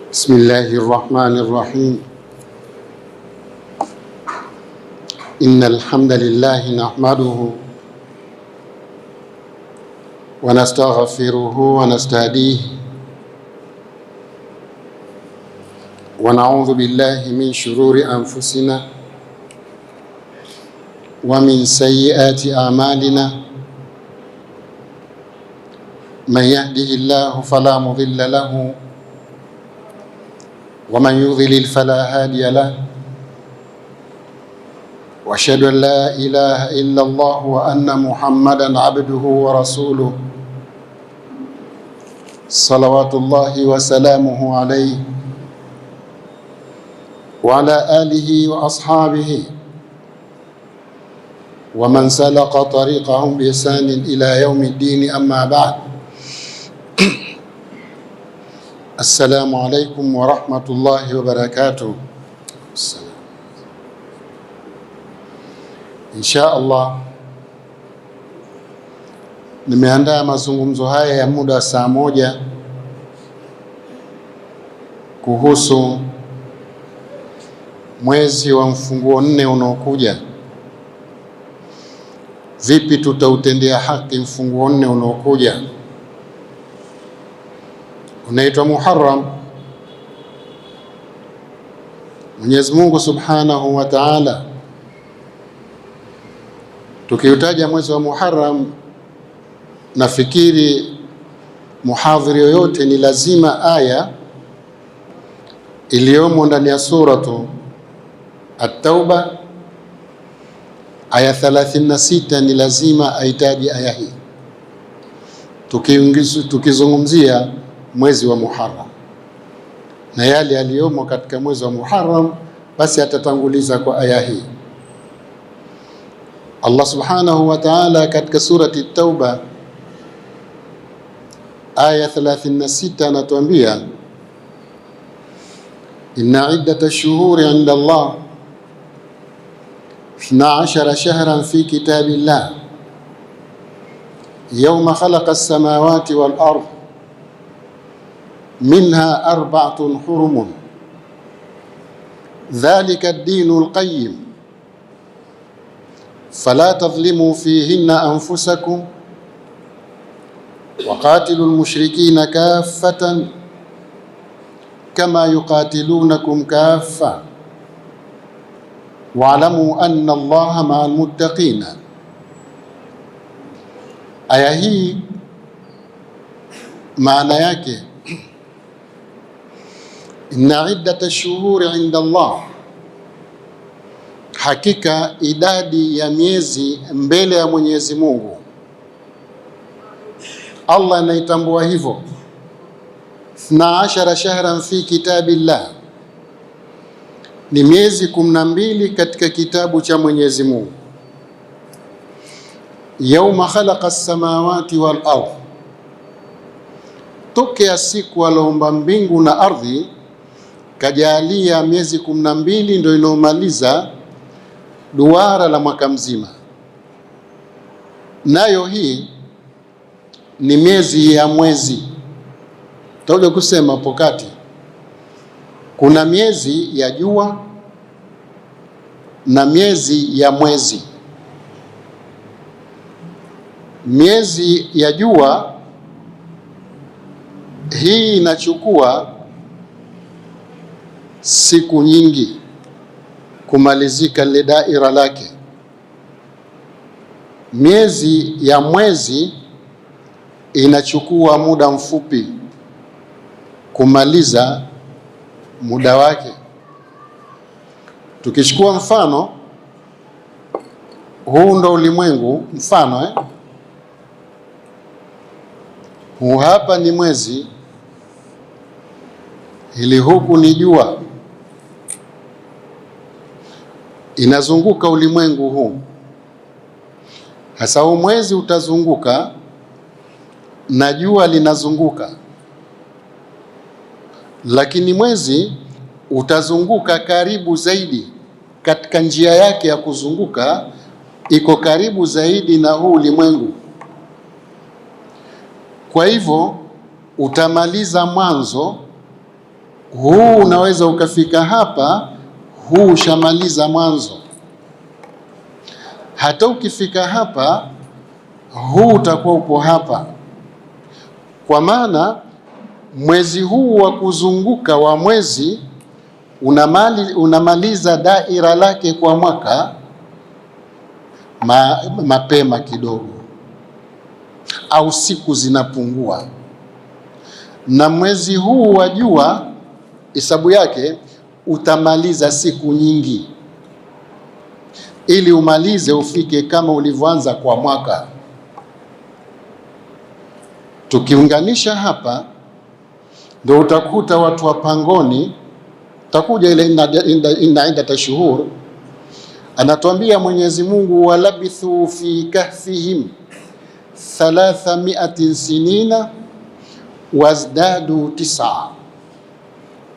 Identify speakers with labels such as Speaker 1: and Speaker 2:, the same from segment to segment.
Speaker 1: بسم الله الرحمن الرحيم. إن الحمد لله نحمده ونستغفره ونستهديه ونعوذ بالله من شرور أنفسنا ومن سيئات أعمالنا. من يهده الله فلا مضل له ومن يضلل فلا هادي له، واشهد ان لا اله الا الله وان محمدا عبده ورسوله صلوات الله وسلامه عليه وعلى اله واصحابه ومن سلك طريقهم باحسان الى يوم الدين. اما بعد، السلام عليكم ورحمة الله وبركاته. Insha Allah nimeandaa mazungumzo haya ya muda wa saa moja kuhusu mwezi wa mfunguo 4 unaokuja. Vipi tutautendea haki mfunguo 4 unaokuja? Unaitwa Muharram. Mwenyezi Mungu Subhanahu wa Ta'ala, tukiutaja mwezi wa Muharram, nafikiri muhadhiri yoyote ni lazima aya iliyomo ndani ya suratu At-Tauba aya 36 ni lazima aitaje aya hii tukizungumzia mwezi wa Muharram na yale yaliyomo katika mwezi wa Muharram, basi atatanguliza kwa aya hii. Allah Subhanahu wa Ta'ala katika surati At-Tauba aya 36 anatuambia, inna iddatash shuhuri 'inda Allah 12 shahran fi kitabillah yawma khalaqa as-samawati wal ardh minha 4 hurum dhalika ad-dinu al-qayyim fala tadhlimu fihinna anfusakum wa qatilu al-mushrikina kaffatan kama yuqatilunakum kaffa wa'lamu anna Allaha ma'al muttaqina. Aya hii maana yake, inna iddatash shuhuri 'inda Allah, hakika idadi ya miezi mbele ya Mwenyezi Mungu, Allah anaitambua hivyo, 12 shahran fi kitabillah, ni miezi 12 katika kitabu cha Mwenyezi Mungu. Yauma khalaqa as-samawati wal ardh, tokea siku aliumba mbingu na ardhi, kajalia miezi 12 ndio inaomaliza duara la mwaka mzima. Nayo hii ni miezi ya mwezi. Tutakuja kusema pokati kuna miezi ya jua na miezi ya mwezi. Miezi ya jua hii inachukua siku nyingi kumalizika ile daira lake. Miezi ya mwezi inachukua muda mfupi kumaliza muda wake. Tukichukua mfano huu, ndo ulimwengu mfano huu hapa ni mwezi, ili huku ni jua, inazunguka ulimwengu huu. Hasa huu mwezi utazunguka na jua linazunguka, lakini mwezi utazunguka karibu zaidi katika njia yake ya kuzunguka, iko karibu zaidi na huu ulimwengu. Kwa hivyo utamaliza mwanzo huu unaweza ukafika hapa, huu ushamaliza mwanzo. Hata ukifika hapa, huu utakuwa upo hapa, kwa maana mwezi huu wa kuzunguka wa mwezi unamaliza daira lake kwa mwaka mapema kidogo, au siku zinapungua. Na mwezi huu wa jua hesabu yake utamaliza siku nyingi, ili umalize ufike kama ulivyoanza kwa mwaka. Tukiunganisha hapa, ndio utakuta watu wa pangoni, takuja ile inda tashuhur, anatuambia Mwenyezi Mungu, walabithu fi kahfihim 300 sinina wazdadu 9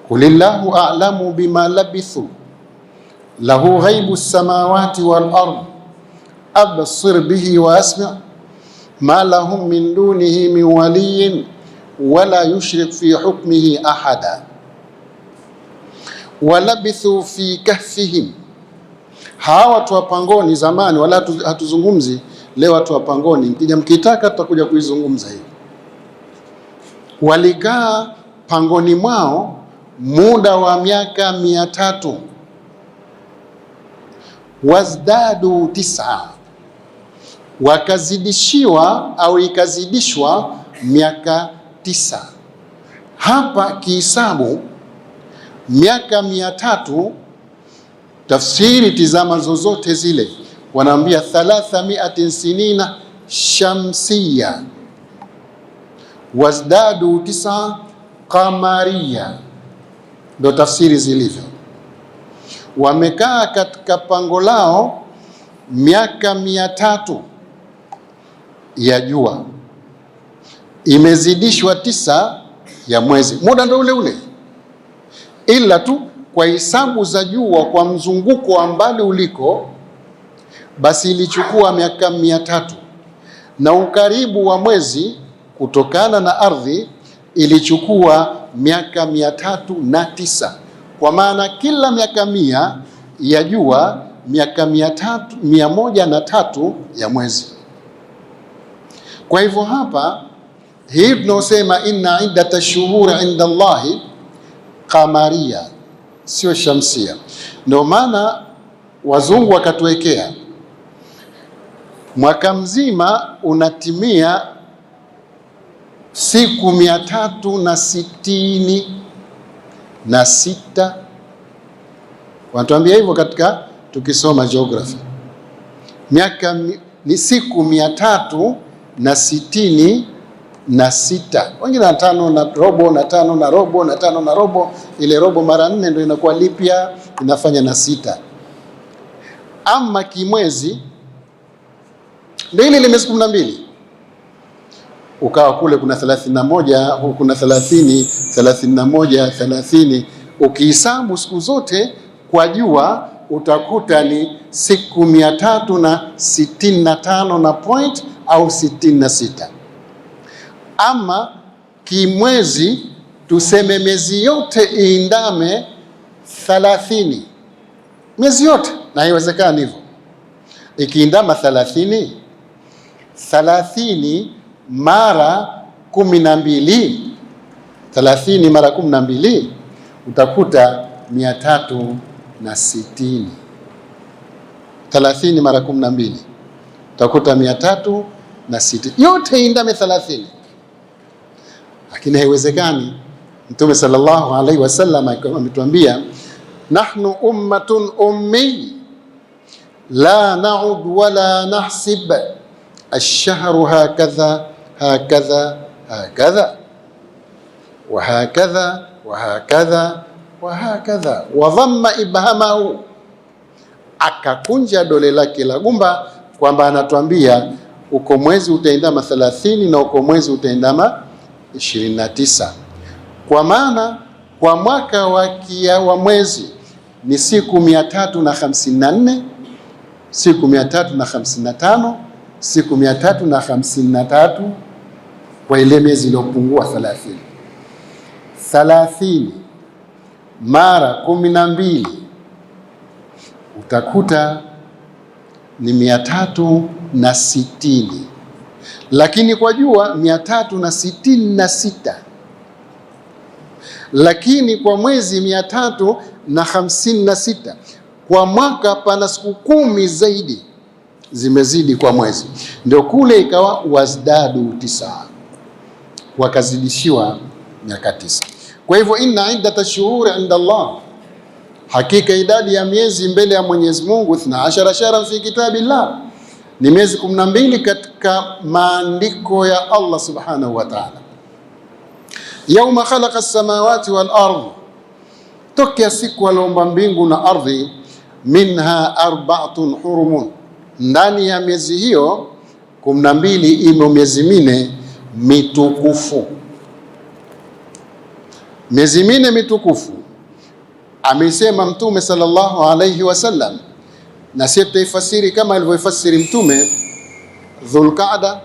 Speaker 1: qulillahu a'lamu bima labithu lahu ghaibu samawati wal ard absir bihi wa asmi' ma lahum min dunihi min waliyin wala yushrik fi hukmihi ahada. Walabithu fi kahfihim, hawa watu wa pangoni zamani, wala hatuzungumzi leo watu wa pangoni, mkija mkitaka tutakuja kuizungumza hiyo. Walikaa pangoni mwao muda wa miaka 300, wazdadu 9, wakazidishiwa au ikazidishwa miaka 9. Hapa kihisabu miaka 300, tafsiri tizama zozote zile wanaambia 300 sinina shamsiya wazdadu 9 qamariya, ndo tafsiri zilivyo. Wamekaa katika pango lao miaka 300 ya jua, imezidishwa 9 ya mwezi, muda ndo ule ule, ila tu kwa hisabu za jua kwa mzunguko wa mbali uliko, basi ilichukua miaka 300, na ukaribu wa mwezi kutokana na ardhi ilichukua miaka 309, kwa maana kila miaka 100 ya jua miaka 103 ya mwezi. Kwa hivyo hapa hii tunaosema inna iddata shuhuri inda Allahi qamaria, sio shamsia. Ndio maana wazungu wakatuwekea mwaka mzima unatimia siku 366. Wanatuambia hivyo katika tukisoma geography, miaka ni siku 366, wengine na 5 na robo na 5 na robo na 5 na robo. Ile robo mara 4 ndio inakuwa lipya, inafanya na 6. Ama kimwezi ndio ile miezi 12, ukawa kule kuna 31, huku kuna 30, 31, 30. Ukihesabu siku zote kwa jua utakuta ni siku 365 na point au 66. Ama kimwezi tuseme miezi yote iindame 30, miezi yote, na haiwezekani hivyo. Ikiindama 30 mara 12, 30 mara 12 utakuta 360. 30 mara 12 utakuta 360, yote indame 30. Lakini haiwezekani. Mtume sallallahu alaihi wasallam ametuambia, nahnu ummatun ummi la na'ud wala nahsib ash-shahru hakadha hakadha hakadha wa hakadha wa hakadha wa hakadha, wa dhamma ibhamahu, akakunja dole lake la gumba, kwamba anatuambia uko mwezi utaendama 30 na uko mwezi utaendama 29. Kwa maana kwa mwaka wa mwezi ni siku 354, siku 355, siku 353 kwa ile miezi iliyopungua 30. mara 12 utakuta ni 360, lakini kwa jua 366, lakini kwa mwezi 356. Kwa mwaka pana siku 10 zaidi zimezidi kwa mwezi, ndio kule ikawa wazdadu 9, wakazidishiwa miaka 9. Kwa hivyo inna iddata shuhuri inda Allah, hakika idadi ya miezi mbele ya Mwenyezi Mungu 12 shahran fi kitabillah, ni miezi 12 katika maandiko ya Allah subhanahu wa ta'ala. Yauma khalaqa as-samawati wal ardh, tokea siku aliumba mbingu na ardhi. Minha arba'atun hurumun, ndani ya miezi hiyo 12 imo miezi 4 mitukufu. Miezi 4 mitukufu amesema Mtume sallallahu alayhi wasallam, na sisi tutaifasiri kama alivyofasiri Mtume: Dhulqaada,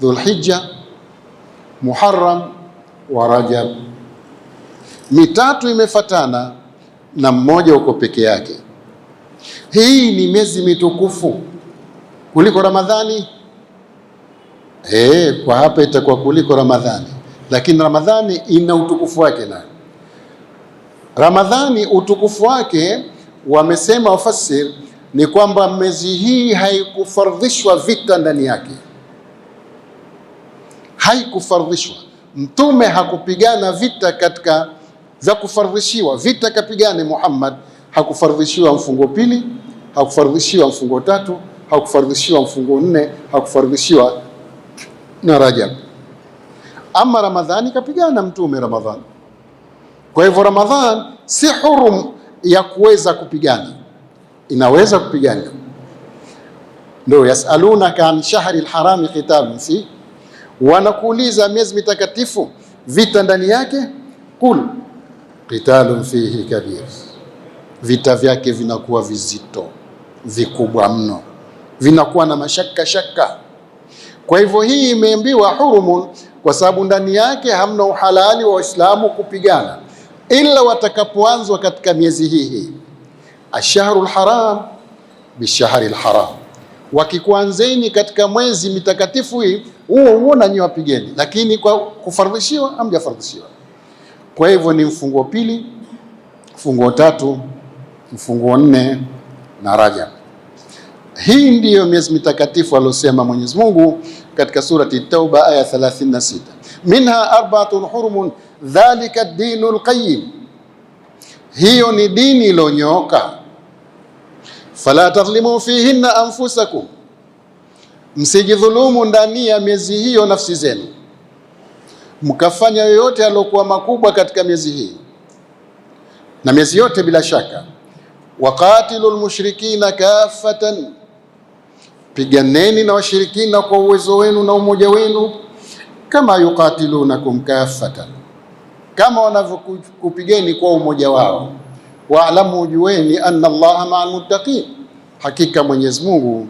Speaker 1: Dhulhijja, Muharram wa Rajab. Mitatu imefatana na mmoja uko peke yake. Hii ni miezi mitukufu kuliko Ramadhani. Kwa hapa itakuwa kuliko Ramadhani, lakini Ramadhani ina utukufu wake. Na Ramadhani utukufu wake, wamesema wafasir, ni kwamba miezi hii haikufardhishwa vita ndani yake, haikufardhishwa. Mtume hakupigana vita katika za kufardhishiwa vita, kapigane Muhammad. Hakufardhishiwa mfungo pili, hakufardhishiwa mfungo tatu, hakufardhishiwa mfungo 4, hakufardhishiwa na Rajab. Ama Ramadhani kapigana Mtume Ramadhani. Kwa hivyo Ramadhan si hurum ya kuweza kupigana, inaweza kupigana. Ndio yasalunaka an shahri alharami qitalun fi, wanakuuliza miezi mitakatifu vita ndani yake. Kul qitalun fihi kabir, vita vyake vinakuwa vizito, vikubwa mno, vinakuwa na mashaka. Kwa hivyo hii imeambiwa hurumun kwa sababu ndani yake hamna uhalali wa Waislamu kupigana ila watakapoanzwa katika miezi hii. Ashharul haram bishahril haram, wakikuanzeni katika mwezi mitakatifu hii, huo na nyinyi wapigeni, lakini kwa kufardhishiwa hamjafardhishiwa. Kwa hivyo ni mfungo pili, mfungo tatu, mfungo 4 na Rajab. Hii ndiyo miezi mitakatifu aliyosema Mwenyezi Mungu katika surati Tauba aya 36, minha arba'atun hurumun dhalika ad-dinul qayyim, hiyo ni dini iliyonyooka. Fala tadhlimu fihinna anfusakum, msijidhulumu ndani ya miezi hiyo nafsi zenu, mkafanya yoyote yaliokuwa makubwa katika miezi hii na miezi yote bila shaka. Waqatilul mushrikina kaffatan, piganeni na washirikina kwa uwezo wenu na umoja wenu. Kama yuqatilunakum kaffatan, kama wanavyokupigeni kwa umoja wao. Waalamu, jueni, anna Allaha ma'al muttaqin, hakika Mwenyezi Mungu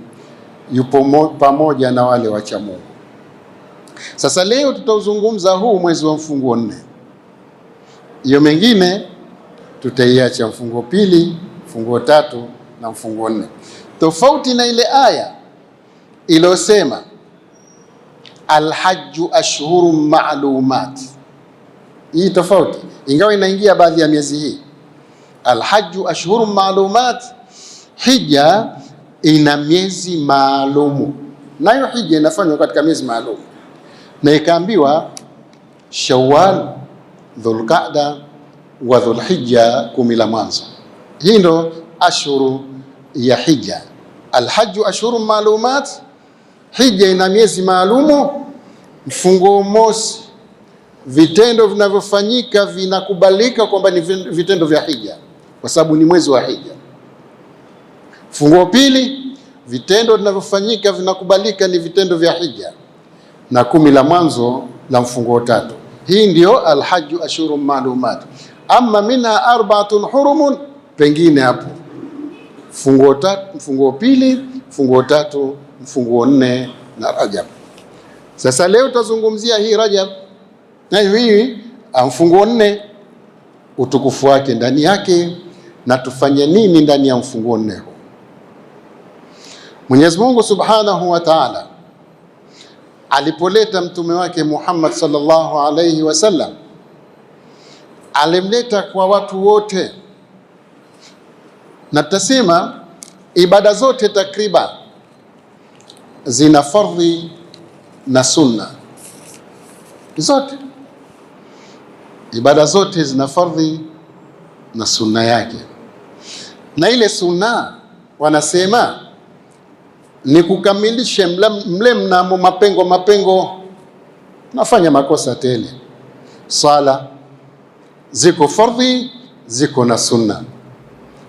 Speaker 1: yupo pamoja na wale wacha Mungu. Sasa leo tutauzungumza huu mwezi wa mfungo 4. Hiyo mengine tutaiacha, mfungo pili, mfungo 3 na mfungo 4. Tofauti na ile aya iliyosema alhajju ashhurun ma'lumat, hii tofauti, ingawa inaingia baadhi ya miezi hii. Alhajju ashhurun ma'lumat, hija ina miezi maalumu, nayo hija inafanywa katika miezi maalum, na ikaambiwa Shawwal, Dhulqaada wa Dhulhijja, 10 la mwanzo. Hii ndo ashhuru ya hija. Alhajju ashhurun ma'lumat, hija ina miezi maalumu. Mfungo mosi, vitendo vinavyofanyika vinakubalika kwamba ni vitendo vya hija kwa sababu ni mwezi wa hija. Mfungo pili, vitendo vinavyofanyika vinakubalika ni vitendo vya hija, na 10 la mwanzo la mfungo 3. Hii ndio alhajju ashhurun ma'lumat. Amma minha arba'atun hurumun, pengine hapo mfungo 3, mfungo pili, mfungo 3, mfungo 4 na Rajab. Sasa leo tutazungumzia hii Rajab, na hii mfungo 4 utukufu wake ndani yake na tufanye nini ndani ya mfunguo nne huu. Mwenyezi Mungu Subhanahu wa Ta'ala alipoleta mtume wake Muhammad sallallahu alayhi wasallam, alimleta kwa watu wote, na tutasema ibada zote takriban zina fardhi na sunna. Zote ibada zote zina fardhi na sunna yake, na ile sunna wanasema ni kukamilisha mle mnamo mapengo, nafanya makosa tele. Sala ziko fardhi, ziko na sunna.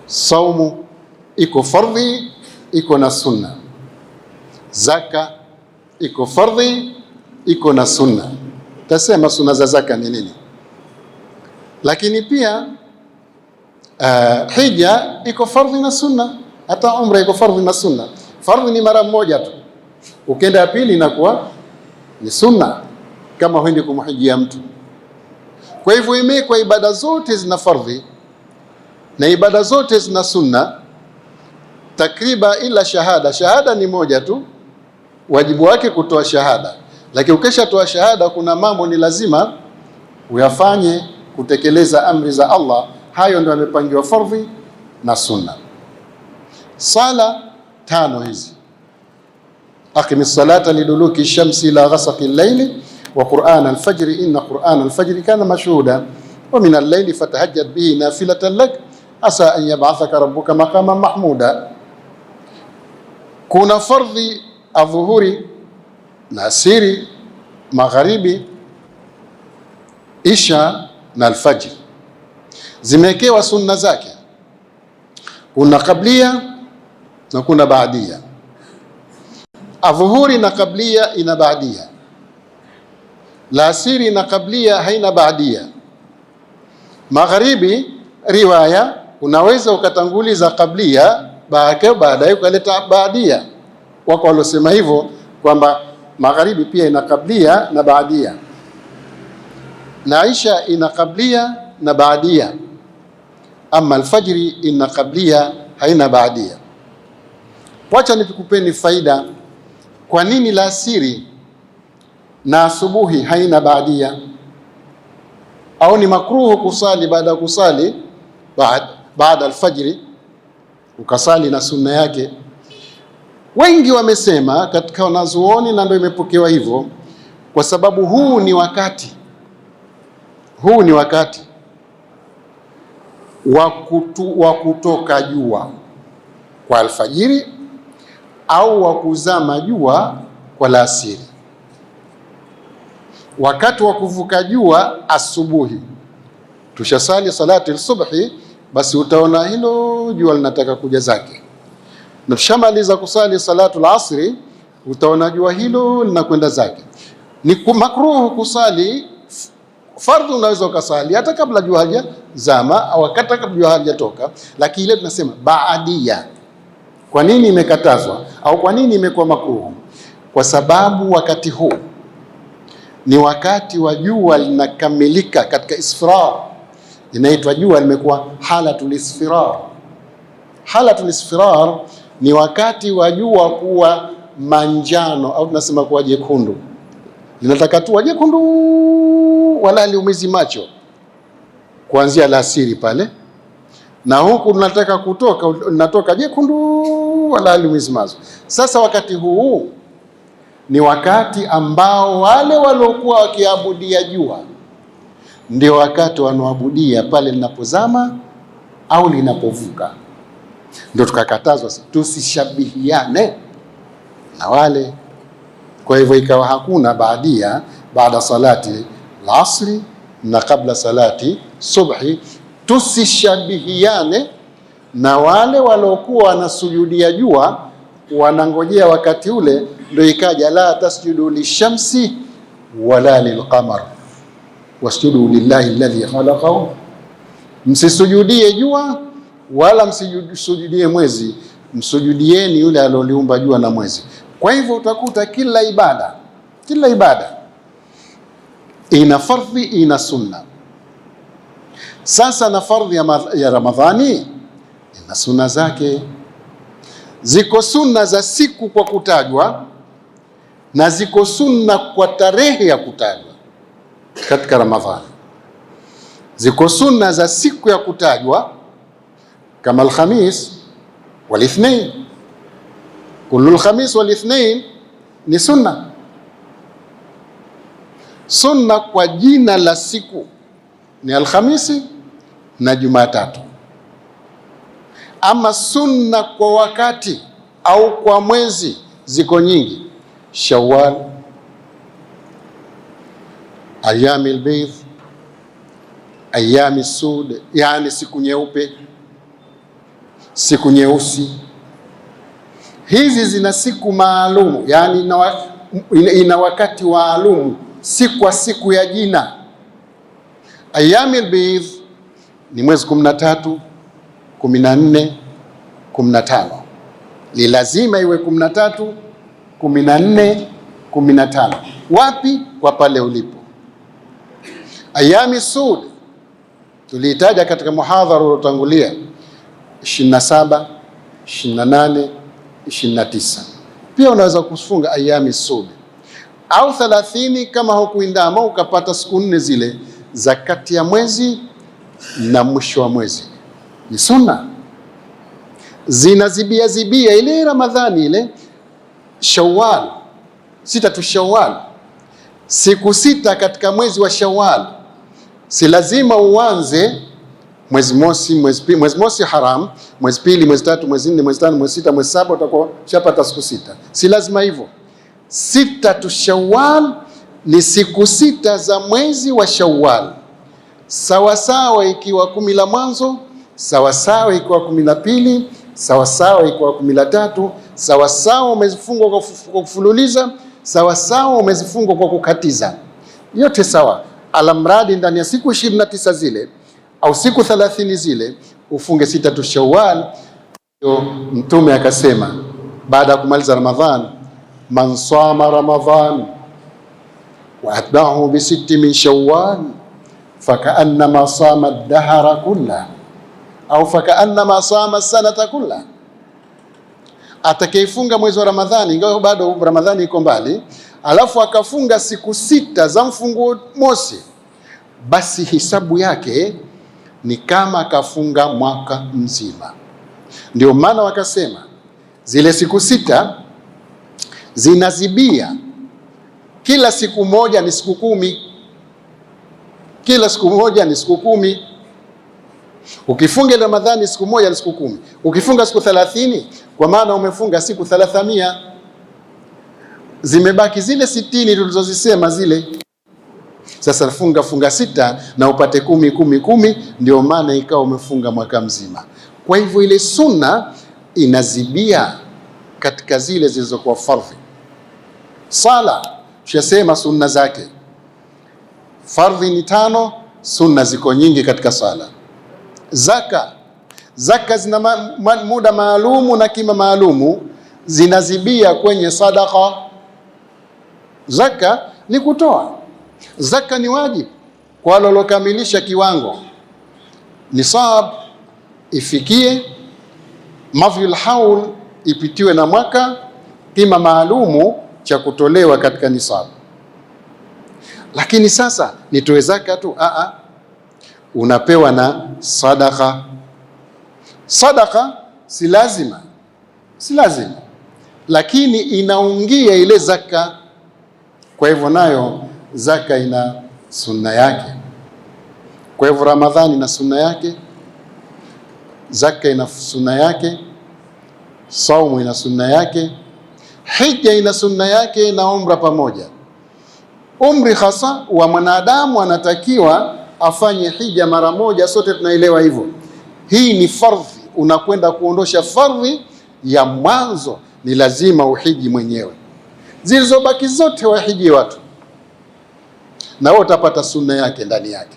Speaker 1: Saumu iko fardhi, iko na sunna. Zaka iko fardhi, iko na sunna. Tasema sunna za zaka ni nini? Lakini pia hija iko fardhi na sunna, hata umra iko fardhi na sunna. Fardhi ni mara moja tu, ukenda ya pili inakuwa ni sunna, kama huendi kumhijia mtu. Kwa hivyo imekuwa ibada zote zina fardhi na ibada zote zina sunna takriban, ila shahada. Shahada ni moja tu, wajibu wake kutoa shahada, lakini ukishatoa shahada kuna mambo ni lazima uyafanye kutekeleza amri za Allah. Hayo ndio yamepangiwa fardhi na sunna. Sala tano hizi: aqimis salata liduluki shamsi ila ghasaqi al-layli wa qur'ana al-fajri inna qur'ana al-fajri kana mashhuda wa min al-layli fatahajjad bihi nafilatan lak asa an yab'athaka rabbuka maqaman mahmuda. Kuna fardhi adhuhuri na asiri, magharibi, isha na alfajri, zimewekewa sunna zake. Kuna kablia na kuna baadia. Adhuhuri na kablia ina baadia, la asiri na kablia haina baadia. Magharibi riwaya unaweza ukatanguliza kablia baadaye ukaleta baadia. Wako walosema hivyo kwamba magharibi pia ina kablia na baadia, na isha ina kablia na baadia, ama alfajri ina kablia haina baadia. Wacha nitukupeni faida kwa nini la asiri na asubuhi haina baadia, au ni makruhu kusali baada ya kusali baada alfajri ukasali na sunna yake. Wengi wamesema katika wanazuoni, na ndio imepokewa hivyo, kwa sababu huu ni wakati wa kutoka jua kwa alfajiri au wa kuzama jua kwa alasiri. Wakati wa kuvuka jua asubuhi, tushasali salati al-subhi, basi utaona hilo jua linataka kuja zake, na tushamaliza kusali salatu al-asri, utaona jua hilo linakwenda zake. Ni makruhu kusali fardhu, unaweza ukasali hata kabla jua hajazama au wakati kabla jua hajatoka, lakini ile tunasema baadia. Kwa nini imekatazwa au kwa nini imekuwa makruhu? Kwa sababu wakati huu ni wakati wa jua linakamilika katika isfirar, inaitwa jua limekuwa halatul isfirar. Halatul isfirar ni wakati wa jua kuwa manjano au tunasema kuwa jekundu, linataka tu jekundu wala liumizi macho kuanzia alasiri pale, na huku tunataka natoka jekundu wala liumizi macho. Sasa wakati huu ni wakati ambao wale waliokuwa wakiabudia jua ndio wakati wanaoabudia pale linapozama au linapovuka. Ndio tukakatazwa tusishabihiane na wale. Kwa hivyo ikawa hakuna baadia baada salati al-asri na kabla salati subhi, tusishabihiane na wale waliokuwa wanasujudia jua, wanangojea wakati ule. Ndio ikaja la tasjudu lishamsi wala lilqamar wasjudu lillahi alladhi khalaqahu, msisujudie jua wala msisujudie mwezi, msujudieni yule aloliumba jua na mwezi. Kwa hivyo utakuta kila ibada ina fardhi, ina sunna. Sasa na fardhi ya Ramadhani ina sunna zake. Ziko sunna za siku kwa kutajwa na ziko sunna kwa tarehe ya kutajwa katika Ramadhani. Ziko sunna za siku ya kutajwa kama Alhamis walithnain. Kullu Alhamis walithnain ni sunna. Sunna kwa jina la siku ni Alhamisi na Jumatatu. Ama sunna kwa wakati au kwa mwezi ziko nyingi: Shawwal, ayami albayd, ayami sud, yani siku nyeupe, siku nyeusi. Hizi zina siku maalumu, yani ina wakati maalumu, si kwa siku ya jina. Ayami albayd ni mwezi 13, 14, 15. Ni lazima iwe 13, 14, 15. Wapi? Kwa pale ulipo. Ayami sud tulihitaja katika muhadhara uliotangulia 27, 28, 29. Pia unaweza kufunga ayami sud au 30 kama hukuindama ukapata siku 4 zile za kati ya mwezi na mwisho wa mwezi. Ni sunna. Zinazibia ile Ramadhani ile Shawwal, 6 tu Shawwal, siku 6 katika mwezi wa Shawwal. Si lazima uanze mwezi mosi, mwezi mosi haram, mwezi pili, mwezi tatu, mwezi nne, mwezi tano, mwezi sita, mwezi saba utakuwa shapata siku 6. Si lazima hivyo. 6 tu Shawwal ni siku 6 za mwezi wa Shawwal. Sawasawa ikiwa 10 la mwanzo, sawasawa ikiwa 10 la pili, sawasawa ikiwa 10 la tatu, sawasawa umezifungwa kwa kufululiza, sawasawa umezifungwa kwa kukatiza. Yote sawa. Alamradi ndani ya siku 29 zile au siku 30 zile ufunge 6 tu Shawwal. Mtume akasema baada ya kumaliza Ramadhan, man sama Ramadhan wa atba'ahu bi 6 min Shawwal fakaannama sama ad-dahra kullah au fakaannama sama sanata kullah. Atakayefunga mwezi wa Ramadhani, ingawa bado Ramadhani iko mbali, alafu akafunga siku 6 za mfungo mosi, basi hisabu yake ni kama akafunga mwaka mzima. Ndio maana wakasema zile siku 6 zinazibia, kila siku moja ni siku 10. Kila siku moja ni siku 10. Ukifunga Ramadhani siku moja ni siku 10. Ukifunga siku 30, kwa maana umefunga siku 300. Zimebaki zile 60 tulizozisema zile. Sasa funga 6 na upate 10, ndio maana ikawa umefunga mwaka mzima. Kwa hivyo ile sunna inazibia katika zile zilizokuwa fardhi. Sala tushasema sunna zake. Fardhi ni 5, sunna ziko nyingi katika sala. Zaka zina muda maalumu na kima maalumu, zinazibia kwenye sadaqa. Zaka ni kutoa. Zaka ni wajibu kwa walokamilisha kiwango nisab, ifikie mafyul haul, ipitiwe na mwaka, kima maalumu cha kutolewa katika nisab. Lakini sasa nitoe zaka tu? Unapewa na sadaqa. Sadaqa si lazima, lakini inaungia ile zaka. Kwa hivyo nayo zaka ina sunna yake. Kwa hivyo Ramadhani ina sunna yake, zaka ina sunna yake, saumu ina sunna yake, hija ina sunna yake, na umra pamoja. Umri hasa wa mwanadamu anatakiwa afanye hija mara moja, sote tunaelewa hivyo. Hii ni fardhi, unakwenda kuondosha fardhi ya mwanzo, ni lazima uhiji mwenyewe. Zilizobaki zote wahiji watu, na wewe utapata sunna yake ndani yake.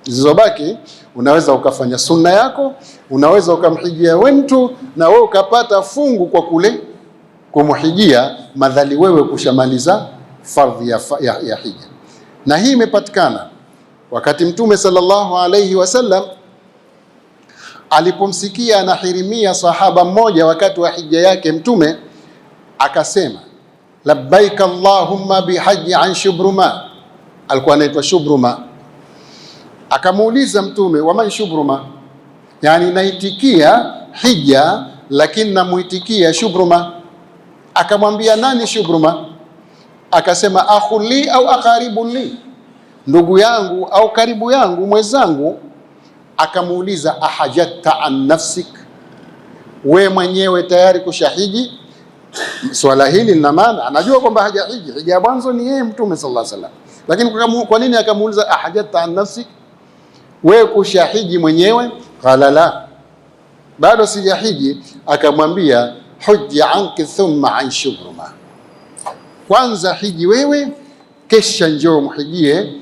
Speaker 1: Zilizobaki unaweza ukafanya sunna yako, unaweza ukamhijia mtu, na wewe ukapata fungu kwa kule kumhijia, madhali wewe kushamaliza fardhi ya hija. Na hii imepatikana wakati Mtume sallallahu alayhi wasallam alipomsikia anahirimia sahaba mmoja wakati wa hija yake, Mtume akasema labbaik allahumma bihaji an Shubruma. Alikuwa anaitwa Shubruma. Akamuuliza Mtume, waman Shubruma, yani naitikia hija lakini namuitikia Shubruma. Akamwambia, nani Shubruma? Akasema akhu li au aqaribu li, ndugu yangu au karibu yangu, mwenzangu. Akamuuliza ahajjatta an nafsik, we mwenyewe tayari kushahiji? Swala hili lina maana, anajua kwamba hajahiji. Hija ya mwanzo ni yeye Mtume sallallahu alaihi wasallam, lakini kwa nini akamuuliza ahajjatta an nafsik, we kushahiji mwenyewe? Qala la, bado sijahiji. Akamwambia hujja anki thumma an Shubruma, kwanza hiji wewe, kesha njoo mhijie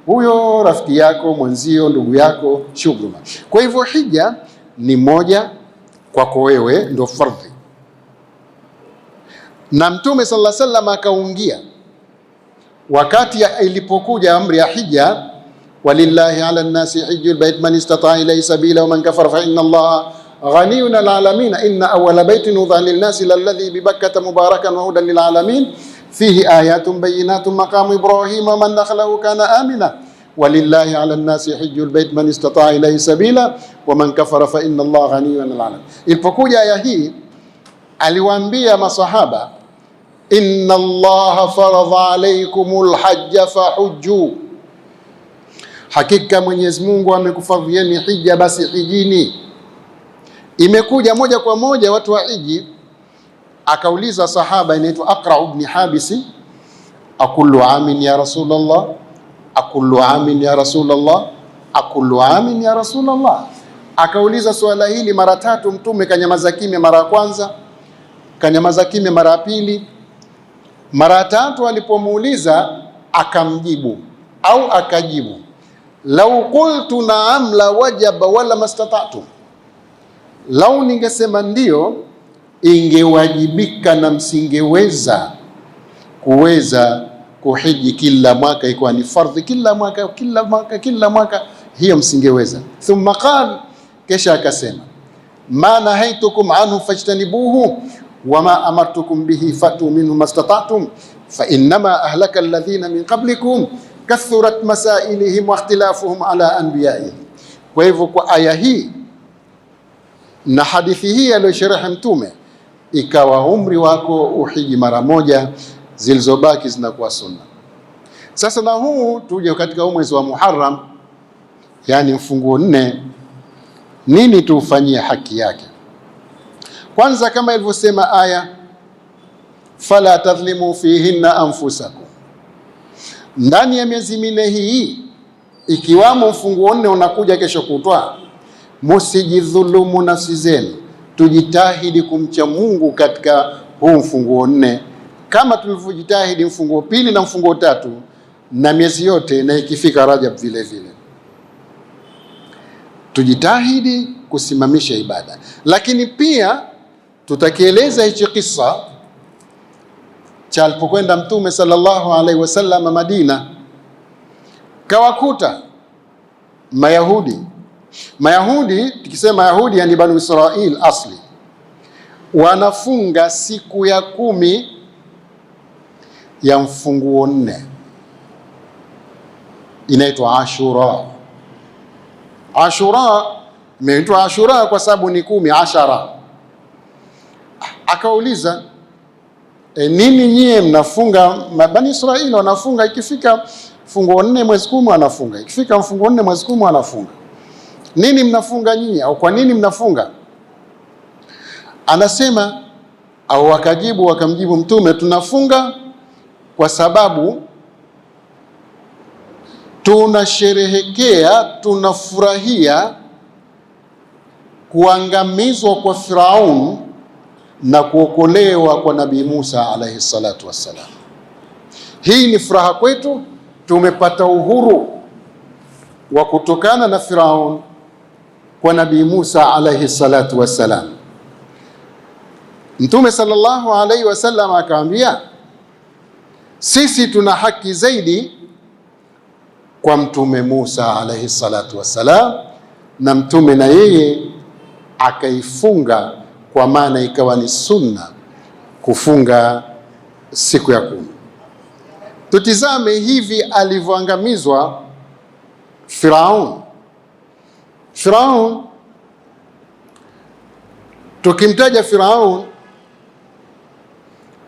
Speaker 1: huyo rafiki yako, mwenzio, ndugu yako Shubruma. Kwa hivyo hija ni moja kwako wewe, ndio fardhi. Na Mtume sallallahu alaihi wasallam akaungia wakati ilipokuja amri ya hija, walillahi ala nnasi hijjul bait man istata'a ilayhi sabila wa man kafara fa inna allaha ghaniyun 'anil 'alamin inna awwala baitin wudi'a lin-nasi lalladhi bi Bakkata mubarakan wa hudan lil-'alamin fihi ayatun bayyinatun maqamu Ibrahim wa man dakhalahu kana amina walillahi 'ala nnasi hijjul bait man istata'a ilayhi sabila wa man kafara fa inna allaha ghaniyun 'anil 'alamin. Ilipokuja aya hii, aliwaambia masahaba, inna allaha faradha alaykumul hajja fahujju, hakika Mwenyezi Mungu amekufadhieni hija, basi hijini. Imekuja moja kwa moja watu wa hiji. Akauliza sahaba inaitwa Aqra ibn Habisi, akullu amin ya Rasulullah, akullu amin ya Rasulullah, akullu amin ya Rasulullah. Akauliza swala hili mara tatu. Mtume kanyamaza kimya mara ya kwanza, kanyamaza kimya mara ya pili, mara tatu alipomuuliza akamjibu au akajibu, lau qultu naam la wajaba wala mastata'tu, lau ningesema ndio ingewajibika na msingeweza kuhiji kila mwaka, ikawa ni fardhi kila mwaka, hiyo msingeweza. Thumma qala, kisha akasema, ma nahaitukum anhu fajtanibuhu wama amartukum bihi fatu minhu mastata'tum fa innama ahlaka alladhina min qablikum kathurat masailihim wa ikhtilafuhum ala anbiya'ihim. Kwa hivyo kwa aya hii na hadithi hii aliyosherehesha Mtume, ikawa umri wako uhiji mara moja, zilizobaki zinakuwa sunna. Sasa na huu tuje katika mwezi wa Muharram, yani mfunguo 4, nini tufanyie haki yake? Kwanza kama ilivyosema aya, fala tadhlimu fihinna anfusakum, ndani ya miezi minne hii ikiwamo mfunguo 4 unakuja kesho kutwa, musijidhulumu nafsi zenu. Tujitahidi kumcha Mungu katika huu mfunguo 4 kama tulivyojitahidi mfunguo 2 na mfunguo 3 na miezi yote, na ikifika Rajab vile vile tujitahidi kusimamisha ibada. Lakini pia tutakieleza hichi kisa cha alipokwenda Mtume sallallahu alaihi wasallam Madina, kawakuta Mayahudi, tukisema Yahudi yani Banu Israil asli, wanafunga siku ya 10 ya mfunguo 4, inaitwa Ashura. Ashura imeitwa Ashura kwa sababu ni 10. Akauliza, nini nyie mnafunga? Bani Israili wanafunga ikifika mfunguo 4 mwezi 10 wanafunga, ikifika mfunguo 4 mwezi 10 wanafunga. Nini mnafunga nyinyi, au kwa nini mnafunga? Anasema, au wakamjibu Mtume, tunafunga kwa sababu tunasherehekea, tunafurahia kuangamizwa kwa Firaun na kuokolewa kwa Nabii Musa alayhi salatu wassalam. Hii ni furaha kwetu, tumepata uhuru wa kutokana na Firaun kwa Nabii Musa alayhi salatu wassalam. Mtume sallallahu alayhi wasallam akaambia, sisi tuna haki zaidi kwa Mtume Musa alayhi salatu wassalam, na Mtume na yeye akaifunga, kwa maana ikawa ni sunna kufunga siku ya 10. Tutizame hivi alivyoangamizwa Firaun. Firaun, tukimtaja Firaun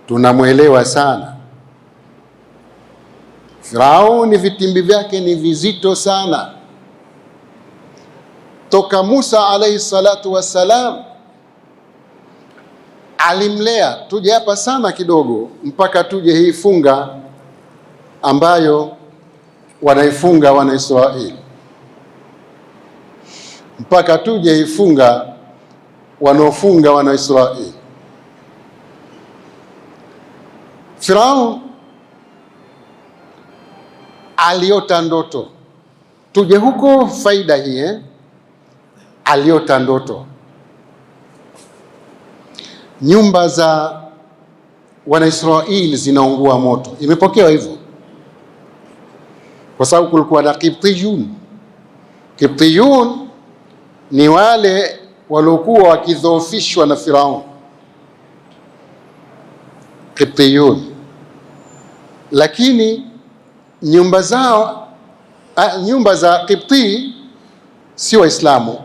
Speaker 1: tunamwelewa sana. Firaun vitimbi vyake ni vizito sana. Toka Musa alayhi salatu wassalam alimlea, tuje hapa sana kidogo, mpaka tuje hii funga ambayo wanaifunga wana Israeli, mpaka tuje hii funga wanaofunga wana Israeli. Firaun aliota ndoto, tuje huko faida hii aliota ndoto. Nyumba za wana Israeli zinaungua moto. Imepokewa hivyo kwa sababu kulikuwa na Kiptiyun. Kiptiyun ni wale waliokuwa wakidhoofishwa na Firaun. Kiptiyun, lakini nyumba za Kipti si Waislamu.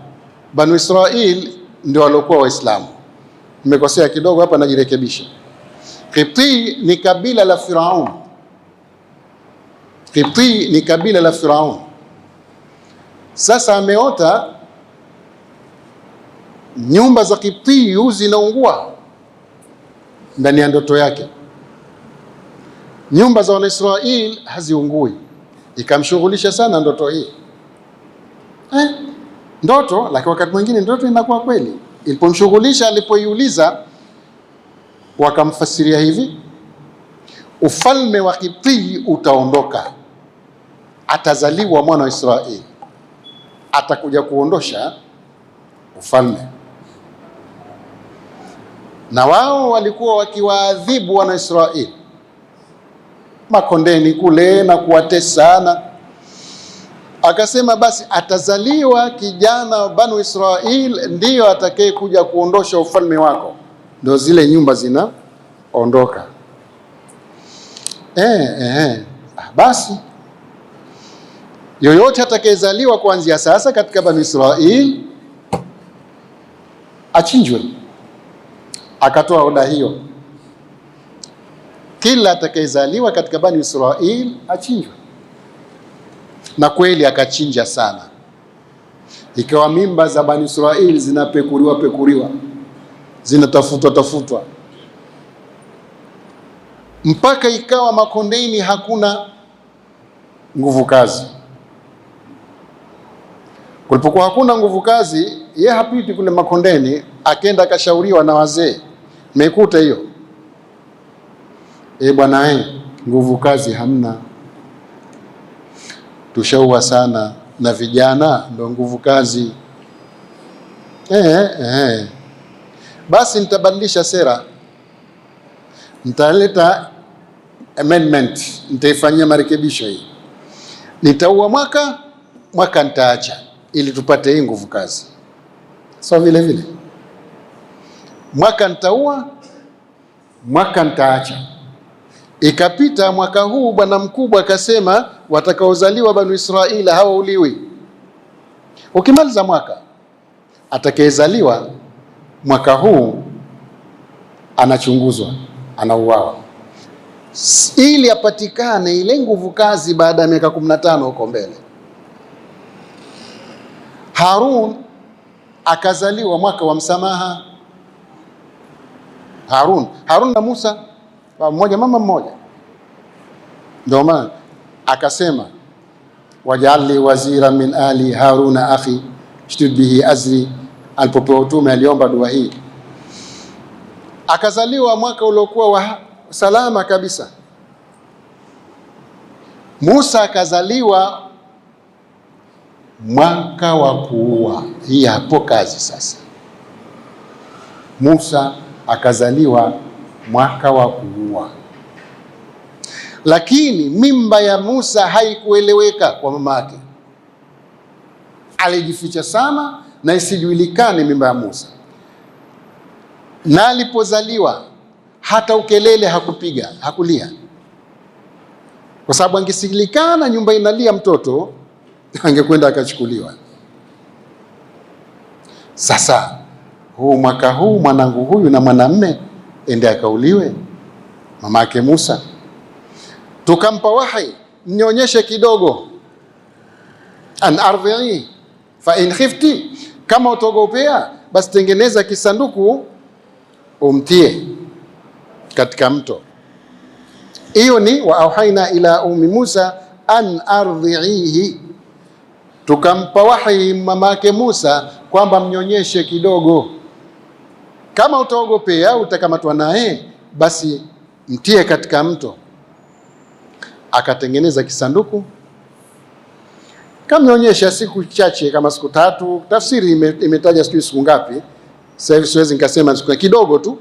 Speaker 1: Banu Israel ndio waliokuwa Waislamu. Nimekosea kidogo hapa, najirekebisha. Kipti ni kabila la Firaun. Kipti ni kabila la Firaun. Sasa ameota nyumba za Kipti zinaungua ndani ya ndoto yake. Nyumba za Wanaisraeli haziungui. Ikamshughulisha sana ndoto hii. Ndoto, lakini wakati mwingine ndoto inakuwa kweli. Ilipomshughulisha, alipoiuliza, wakamfasiria hivi: ufalme wa Kipti utaondoka, atazaliwa mwana wa Israeli, atakuja kuondosha ufalme. Na wao walikuwa wakiwaadhibu wana Israeli makondeni kule na kuwatesa sana. Akasema basi atazaliwa kijana wa Banu Israel, ndiyo atakaye kuja kuondosha ufalme wako. Ndio zile nyumba zinaondoka. Basi yoyote atakayezaliwa kuanzia sasa katika Banu Israel achinjwe. Akatoa oda hiyo, kila atakayezaliwa katika Bani Israel achinjwe. Na kweli akachinja sana. Ikawa mimba za Bani Israel zinapekuriwa, zinatafutwa, mpaka ikawa makondeni hakuna nguvu kazi. Kulipokuwa hakuna nguvu kazi, yeye hapiti kule makondeni, akenda akashauriwa na wazee. Mekuta hiyo, bwana nguvu kazi hamna, tushaua sana na vijana ndo nguvu kazi. Basi nitabadilisha sera, nitaleta amendment, nitaifanyia marekebisho hii. Nitaua mwaka nitaacha, ili tupate hii nguvu kazi. So vile mwaka nitaua, mwaka nitaacha. Ikapita mwaka huu, bwana mkubwa akasema watakaozaliwa Banu Israeli hawauliwi. Ukimaliza mwaka, atakayezaliwa mwaka huu anachunguzwa, anauawa, ili apatikane ile nguvu kazi baada ya miaka 15 huko mbele. Harun akazaliwa mwaka wa msamaha. Harun na Musa mmoja mama mmoja. Ndio maana akasema waj'alni wazira min ali Haruna akhi shtid bihi azri. Alipopewa utume aliomba dua hii. Akazaliwa mwaka uliokuwa wa salama kabisa. Musa akazaliwa mwaka wa kuua. Hii hapo kazi sasa. Musa akazaliwa mwaka wa kuua. Lakini mimba ya Musa haikueleweka kwa mama yake, alijificha sana na isijulikane mimba ya Musa. Na alipozaliwa hata ukelele hakupiga, hakulia, kwa sababu angesilikana nyumba inalia mtoto angekwenda akachukuliwa. Sasa mwaka huu mwanangu huyu na mwanamme ende akauliwe, mama yake Musa. Tukampa wahi, mnyonyeshe kidogo, an ardhi fa in khifti, kama utogopea basi tengeneza kisanduku umtie katika mto. Hiyo ni wa auhaina ila ummi Musa an ardhihi, tukampa wahi mama yake Musa kwamba mnyonyeshe kidogo, kama utaogopea utakamatwa naye basi mtie katika mto. Akatengeneza kisanduku, kamnyonyesha siku chache, kama siku 3. Tafsiri imetaja sijui siku ngapi, sasa hivi siwezi nikasema, siku kidogo tu,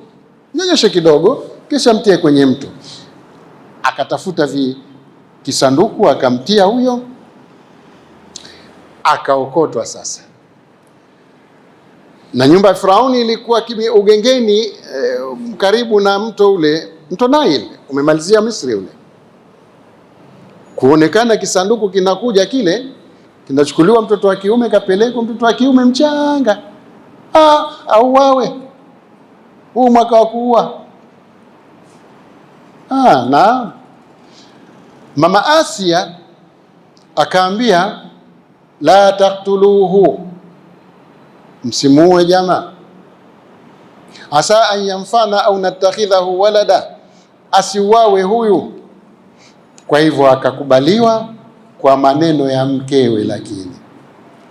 Speaker 1: nyonyeshe kidogo kisha mtie kwenye mto. Akatafuta kisanduku akamtia huyo, akaokotwa. Sasa na nyumba ya Firauni ilikuwa ugengeni karibu na mto ule, mto Nile umemalizia Misri ule. Kuonekana kisanduku kinakuja, kile kinachukuliwa, mtoto wa kiume kapelekwa, mtoto wa kiume mchanga, auawe, huu mwaka wa kuua. Na mama Asia akaambia la taktuluhu, msimuue jamaa, asa an yanfana au natakhidhahu walada, asiuawe huyu. Kwa hivyo akakubaliwa kwa maneno ya mkewe, lakini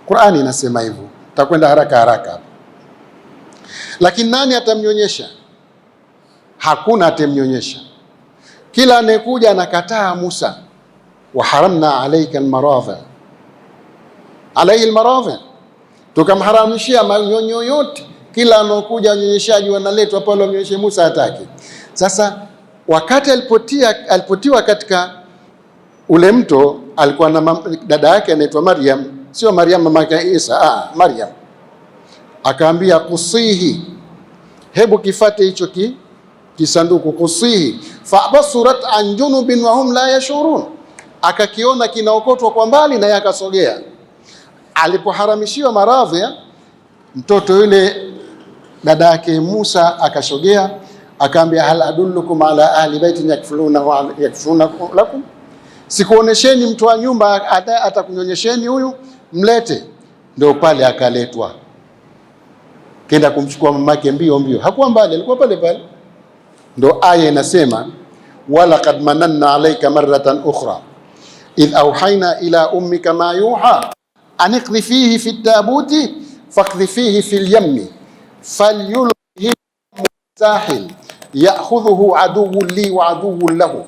Speaker 1: Qur'ani inasema hivyo. Takwenda haraka haraka. Lakini nani atamnyonyesha? Hakuna atamnyonyesha. Kila anayekuja anakataa Musa, wa haramna alayka almaradhi, alayhi almaradhi, tukamharamishia manyonyo yote. Kila anokuja nyonyeshaji wanaletwa pale wamnyonyeshe Musa, hataki. Sasa wakati alipotiwa katika ule mto, alikuwa na dada yake anaitwa Maryam, sio Maryam mama yake Isa, Maryam. Akaambia kusihi, hebu kifate hicho kisanduku, kusihi fa basurat an junubin wa hum la yashurun, akakiona kinaokotwa kwa mbali na yakasogea. Alipoharamishiwa maradhi, mtoto yule dada yake Musa akashogea, akaambia hal adullukum ala ahli baitin yakfuna lakum, sikuonesheni mtu wa nyumba atakunyonyesheni huyu, mlete. Ndio pale akaletwa, kenda kumchukua mamake mbio mbio, hakuwa mbali, alikuwa pale pale. Ndio aya inasema wala qad mananna alayka marratan ukhra idh awhayna ila ummika ma yuha aniqdhi fihi fi at-tabuti faqdhi fihi fi al-yammi falyulqihi sahil ya'khudhuhu aduwwun li wa aduwwun lahu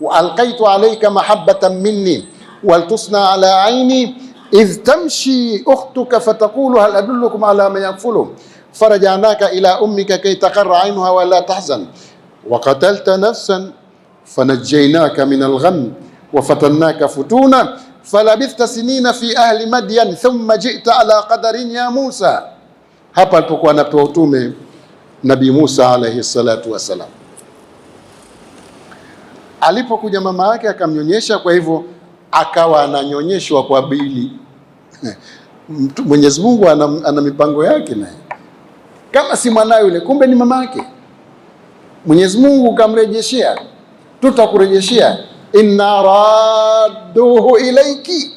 Speaker 1: wa alqaytu alayka mahabbatan minni wal tusna ala ayni idh tamshi ukhtuka fataqulu hal adullukum ala man yakfulu farajanaka ila ummika kay taqarra aynuha wa la tahzan wa qatalta nafsan fanajjaynaka min al-gham wa fatannaka futuna falabithta sinina fi ahli madyan thumma ji'ta ala qadarin ya Musa. Hapa alipokuwa anapewa utume Nabii Musa alayhi salatu wasalam, alipokuja mama yake akamnyonyesha, kwa hivyo akawa ananyonyeshwa kwa bili. Mwenyezi Mungu ana mipango yake naye, kama si mwanae yule, kumbe ni mama yake. Mwenyezi Mungu kamrejeshea, tutakurejeshea, inna radduhu ilayki,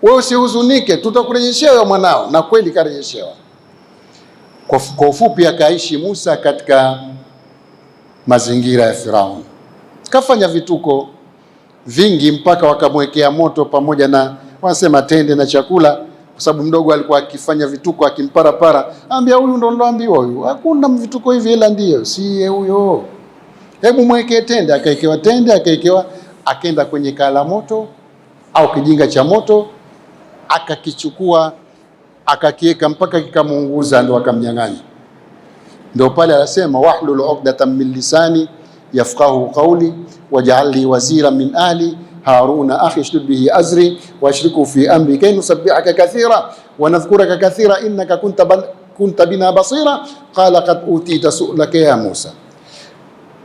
Speaker 1: wewe usihuzunike, tutakurejeshea wewe mwanao. Na kweli karejeshewa. Kwa ufupi, akaishi Musa katika mazingira ya Firauni, kafanya vituko vingi mpaka wakamwekea moto pamoja na wanasema tende na chakula, kwa sababu mdogo alikuwa akifanya vituko akimparapara. Ambia huyu ndo ndoambiwa huyu, hakuna vituko hivi, ila ndio si huyo, hebu mwekee tende. Akaekewa tende, akaenda kwenye kala moto au kijinga cha moto, akakichukua akakiweka mpaka kikamuunguza, ndo akamnyang'anya. Ndio pale anasema wahlul uqdatan min lisani yafqahu qawli waj'al li waziran min ahli haruna akhi shdud bihi azri washriku fi amri kay nusabbihaka kathira wa nadhkuraka kathira innaka kunta bina basira qala qad utita su'laka ya Musa.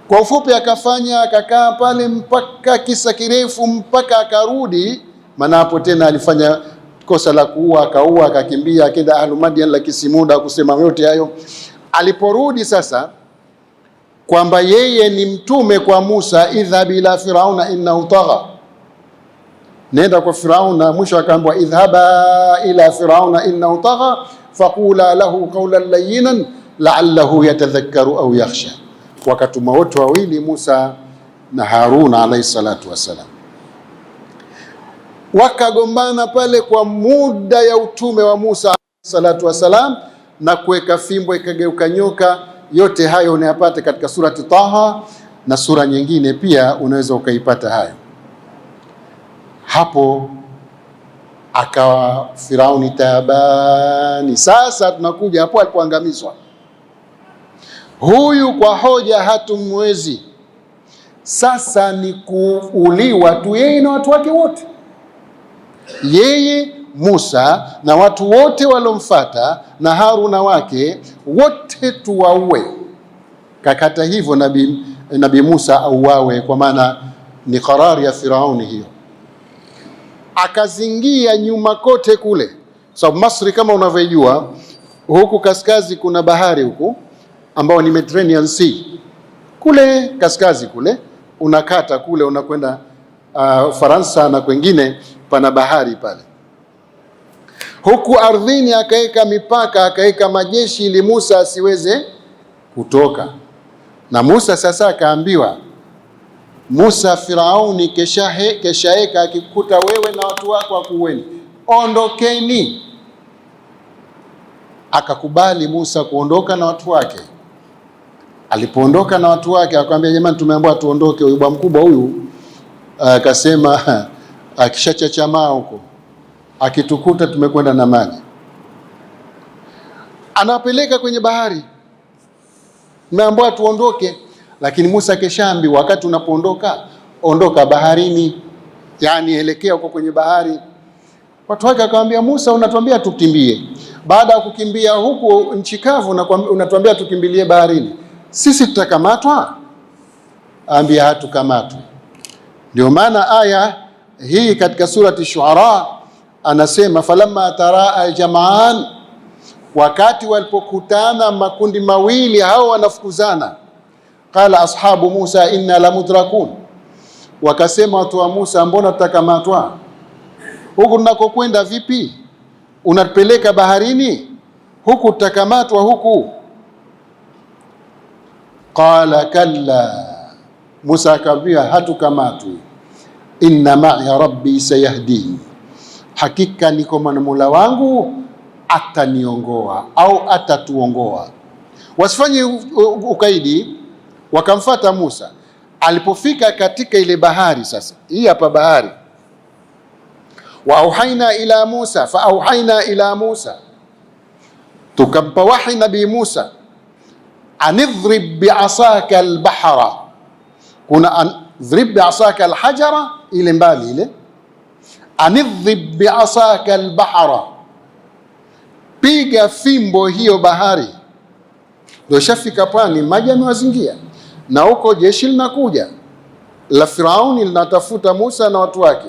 Speaker 1: Kwa ufupi akakaa pale mpaka kisa kirefu, mpaka akarudi. Maana hapo tena alifanya kosa la kuua, akaua, akakimbia, akaenda ahlu Madian, lakini si muda kusema yote hayo. Aliporudi sasa kwamba yeye ni mtume kwa Musa, idhhab ila firauna innahu tagha, nenda kwa Firauna. Mwisho akaambiwa idhhaba ila firauna innahu tagha faqula lahu qawlan layyinan la'allahu yatadhakkaru au yakhsha. Wakatuma wote wawili, Musa na Haruna alayhi salatu wassalam, wakagombana pale kwa muda ya utume wa Musa alayhi salatu wassalam, na kuweka fimbo ikageuka nyoka. Yote hayo unayapata katika surati Taha na sura nyingine pia unaweza ukaipata hayo. Hapo akawa Firauni tabani. Sasa tunakuja hapo alipoangamizwa huyu kwa hoja hatumwezi. Sasa ni kuuliwa tu yeye na watu wake wote, yeye Musa na watu wote walomfuata na Haruna wake wote tuwaue. Kakata hivyo Nabii Musa auawe, kwa maana ni karari ya Firauni hiyo. Akazingia nyuma kote kule, sababu Masri kama unavyojua huku kaskazi kuna bahari huku ambao ni Mediterranean Sea. Kule kaskazi kule unakata kule unakwenda Faransa na kwengine pana bahari pale. Huku ardhini akaweka mipaka, akaweka majeshi ili Musa asiweze kutoka. Na Musa sasa akaambiwa, Musa, Firauni keshaeka akikuta wewe na watu wako akuweni, ondokeni. Akakubali Musa kuondoka na watu wake. Alipoondoka na watu wake akamwambia, jamani, tumeambiwa tuondoke. Huyu bwana mkubwa huyu akasema akishachachamaa huko akitukuta tumekwenda na maji, anapeleka kwenye bahari. Tumeambiwa tuondoke, lakini Musa keshaambiwa wakati unapoondoka, ondoka baharini, yani elekea huko kwenye bahari. Watu wake akamwambia, Musa, unatuambia tukimbie, baada ya kukimbia huku nchi kavu unatuambia tukimbilie baharini, sisi tutakamatwa? Ambia hatukamatwi. Ndio maana aya hii katika surati Shuara anasema, falamma taraa aljamaan, wakati walipokutana makundi mawili hao wanafukuzana, qala ashabu Musa inna lamudrakun, wakasema watu wa Musa, mbona tutakamatwa? Huku tunakokwenda vipi? Unatupeleka baharini, huku tutakamatwa huku. Qala kalla, Musa akamwambia hatukamatwi, inna ma'i rabbi sayahdini, hakika niko na Mola wangu ataniongoa au atatuongoa. Wasifanye ukaidi, wakamfuata Musa. Alipofika katika ile bahari, sasa hii hapa bahari, wa auhaina ila Musa, fa auhaina ila Musa, tukampa wahi Nabii Musa, anidhrib bi'asaka al-bahra. Kuna anidhrib bi'asaka al-hajara, ile mbali ile, anidhrib bi'asaka al-bahra, piga fimbo hiyo bahari. Ndio shafika pwani, maji yamewazingia, na huko jeshi linakuja la Firauni linatafuta Musa na watu wake.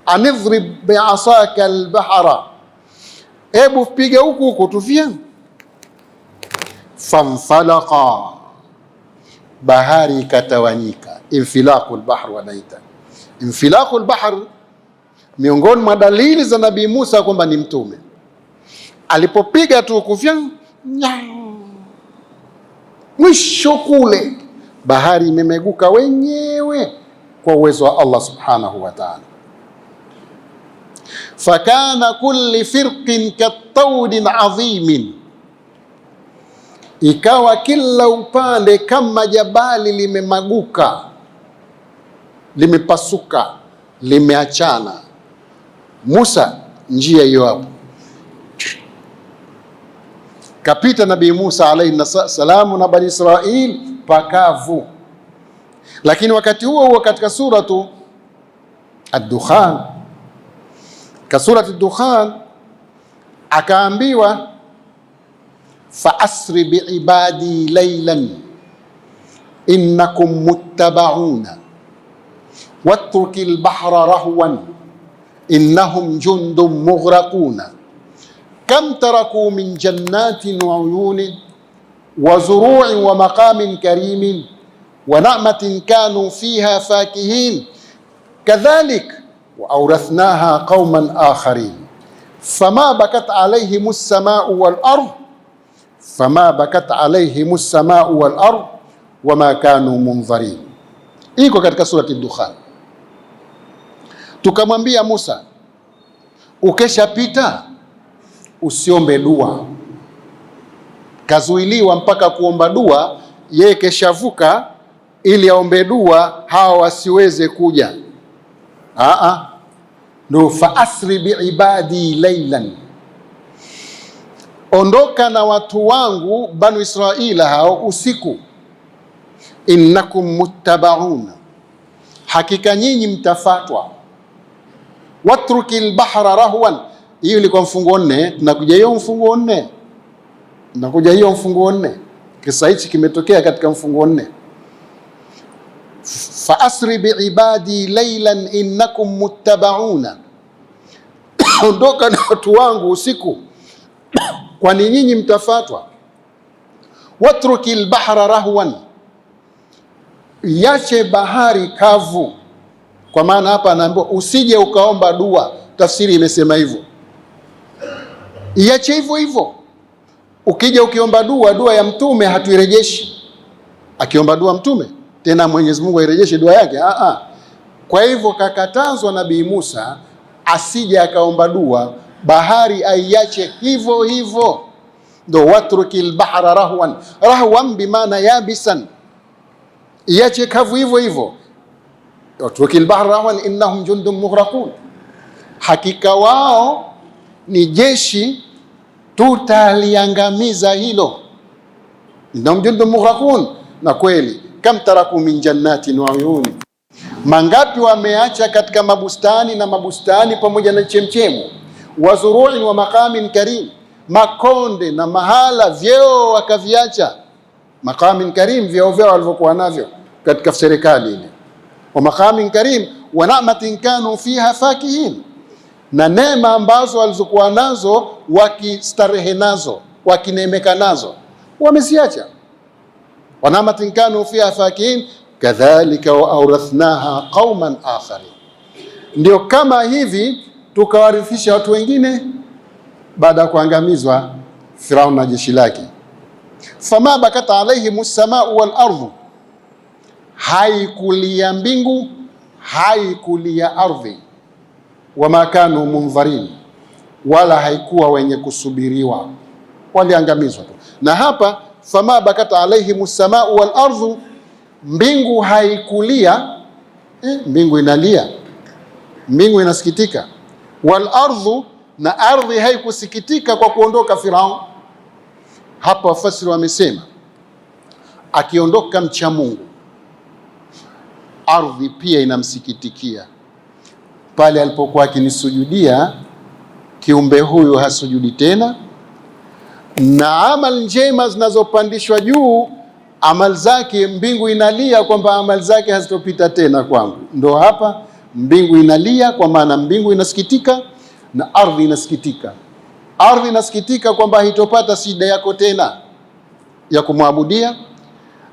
Speaker 1: Anidhrib bi'asaka al-bahra, hebu piga huku huku tufia. Famfalaqa, bahari ikatawanyika. Infilaqul bahr wanaita infilaqul bahr, miongoni mwa dalili za Nabii Musa kwamba ni mtume. Alipopiga tu kufia, mwisho kule bahari imemeguka wenyewe kwa uwezo wa Allah subhanahu wa ta'ala. Fakana kulli firqin kattawdin adhimin, ikawa kila upande kama jabali limemaguka, limepasuka, limeachana. Musa njia hiyo hapo kapita Nabii Musa alayhi salamu na Bani Israil pakavu, Lakini wakati huo huo katika suratu Ad-Dukhan, suratu Ad-Dukhan akaambiwa fa asri biibadi laylan innakum muttabauna watrukil bahra rahwan innahum jundun mughraquna kam taraku min jannatin wa uyunin wa zuru'in wa maqamin karimin wa na'matin kanu fiha fakihin kadhalik wa awrathnaha qauman akharin fama bakat alayhimus samau wal ard wama kanu munzarin. Iko katika surati Dukhan. Tukamwambia Musa, ukeshapita usiombe dua. Kazuiliwa mpaka kuomba dua, yeye keshavuka ili aombe dua hawa wasiweze kuja. Ndo fa asri biibadi laylan, ondoka na watu wangu Banu Israila hao usiku. Innakum muttabauna, hakika nyinyi mtafatwa. Watrukil bahra rahwan, hiyo ilikuwa mfungo 4. Tunakuja hiyo mfungo 4. Kisa hichi kimetokea katika mfungo 4. Fa asri biibadi laylan innakum muttabauna, ondoka na watu wangu usiku kwani nyinyi mtafatwa. Watrukil bahra rahwan, yache bahari kavu. Kwa maana hapa anaambiwa usije ukaomba dua, tafsiri imesema hivyo. Iache hivyo hivyo. Ukija ukiomba dua ya mtume hatuirejeshi. Akiomba dua mtume tena Mwenyezi Mungu airejeshe dua yake? Kwa hivyo kakatazwa Nabii Musa asije akaomba dua, bahari aiache hivyo hivyo. Ndo watrukil bahra rahwan, rahwan bimaana yabisan, iache kavu hivyo hivyo. Watrukil bahra rahwan innahum jundun mughraqun, hakika wao ni jeshi tutaliangamiza hilo. Innahum jundun mughraqun, na kweli kam taraku min jannatin wa uyun, mangapi wameacha katika mabustani na mabustani pamoja na chemchemu. Wa zuru'in wa maqamin karim, makonde na mahala vyeo wakaviacha. Maqamin karim, vyeo vyao walivyokuwa navyo katika serikali ile. Wa maqamin karim wa na'matin kanu fiha fakihin, na neema ambazo walizokuwa nazo wakistarehe nazo wakinemeka nazo wameziacha. Wa na'matin kanu fiha fakihin kadhalika wa awrathnaha qauman akharin, ndio kama hivi tukawarithisha watu wengine baada ya kuangamizwa Firaun na jeshi lake. Fama bakata alaihimus samau wal ardhu, haikulia mbingu haikulia ardhi. Wama kanu munzarin, wala haikuwa wenye kusubiriwa, waliangamizwa tu. Na hapa fama bakata alaihimus samau wal ardhu, mbingu haikulia, mbingu inalia, mbingu inasikitika. Wal ardhu, na ardhi haikusikitika kwa kuondoka Firaun. Hapa wafasiri wamesema akiondoka mcha Mungu, ardhi pia inamsikitikia. Pale alipokuwa akinisujudia kiumbe huyu hasujudi tena, na amal njema zinazopandishwa juu, amal zake mbingu inalia kwamba amal zake hazitopita tena kwangu. Ndo hapa mbingu inalia, kwa maana mbingu inasikitika na ardhi inasikitika. Ardhi inasikitika kwamba hitopata shida yako tena ya kumwabudia,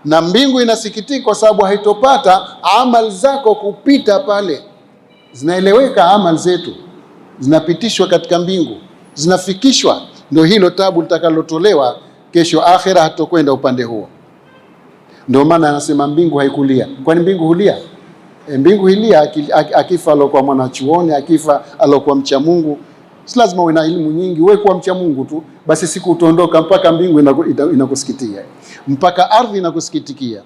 Speaker 1: na mbingu inasikitika kwa sababu haitopata amal zako kupita pale. Zinaeleweka, amal zetu zinapitishwa katika mbingu, zinafikishwa. Ndio hilo tabu litakalotolewa kesho akhera, hatokwenda upande huo. Ndio maana anasema mbingu haikulia. Kwani mbingu hulia? Mbingu hilia akifa alokuwa mwanachuoni, akifa alokuwa mcha Mungu. Si lazima uwe na elimu nyingi, wewe kuwa mcha Mungu tu basi, siku utaondoka mpaka mbingu inakusikitia, mpaka ardhi inakusikitikia.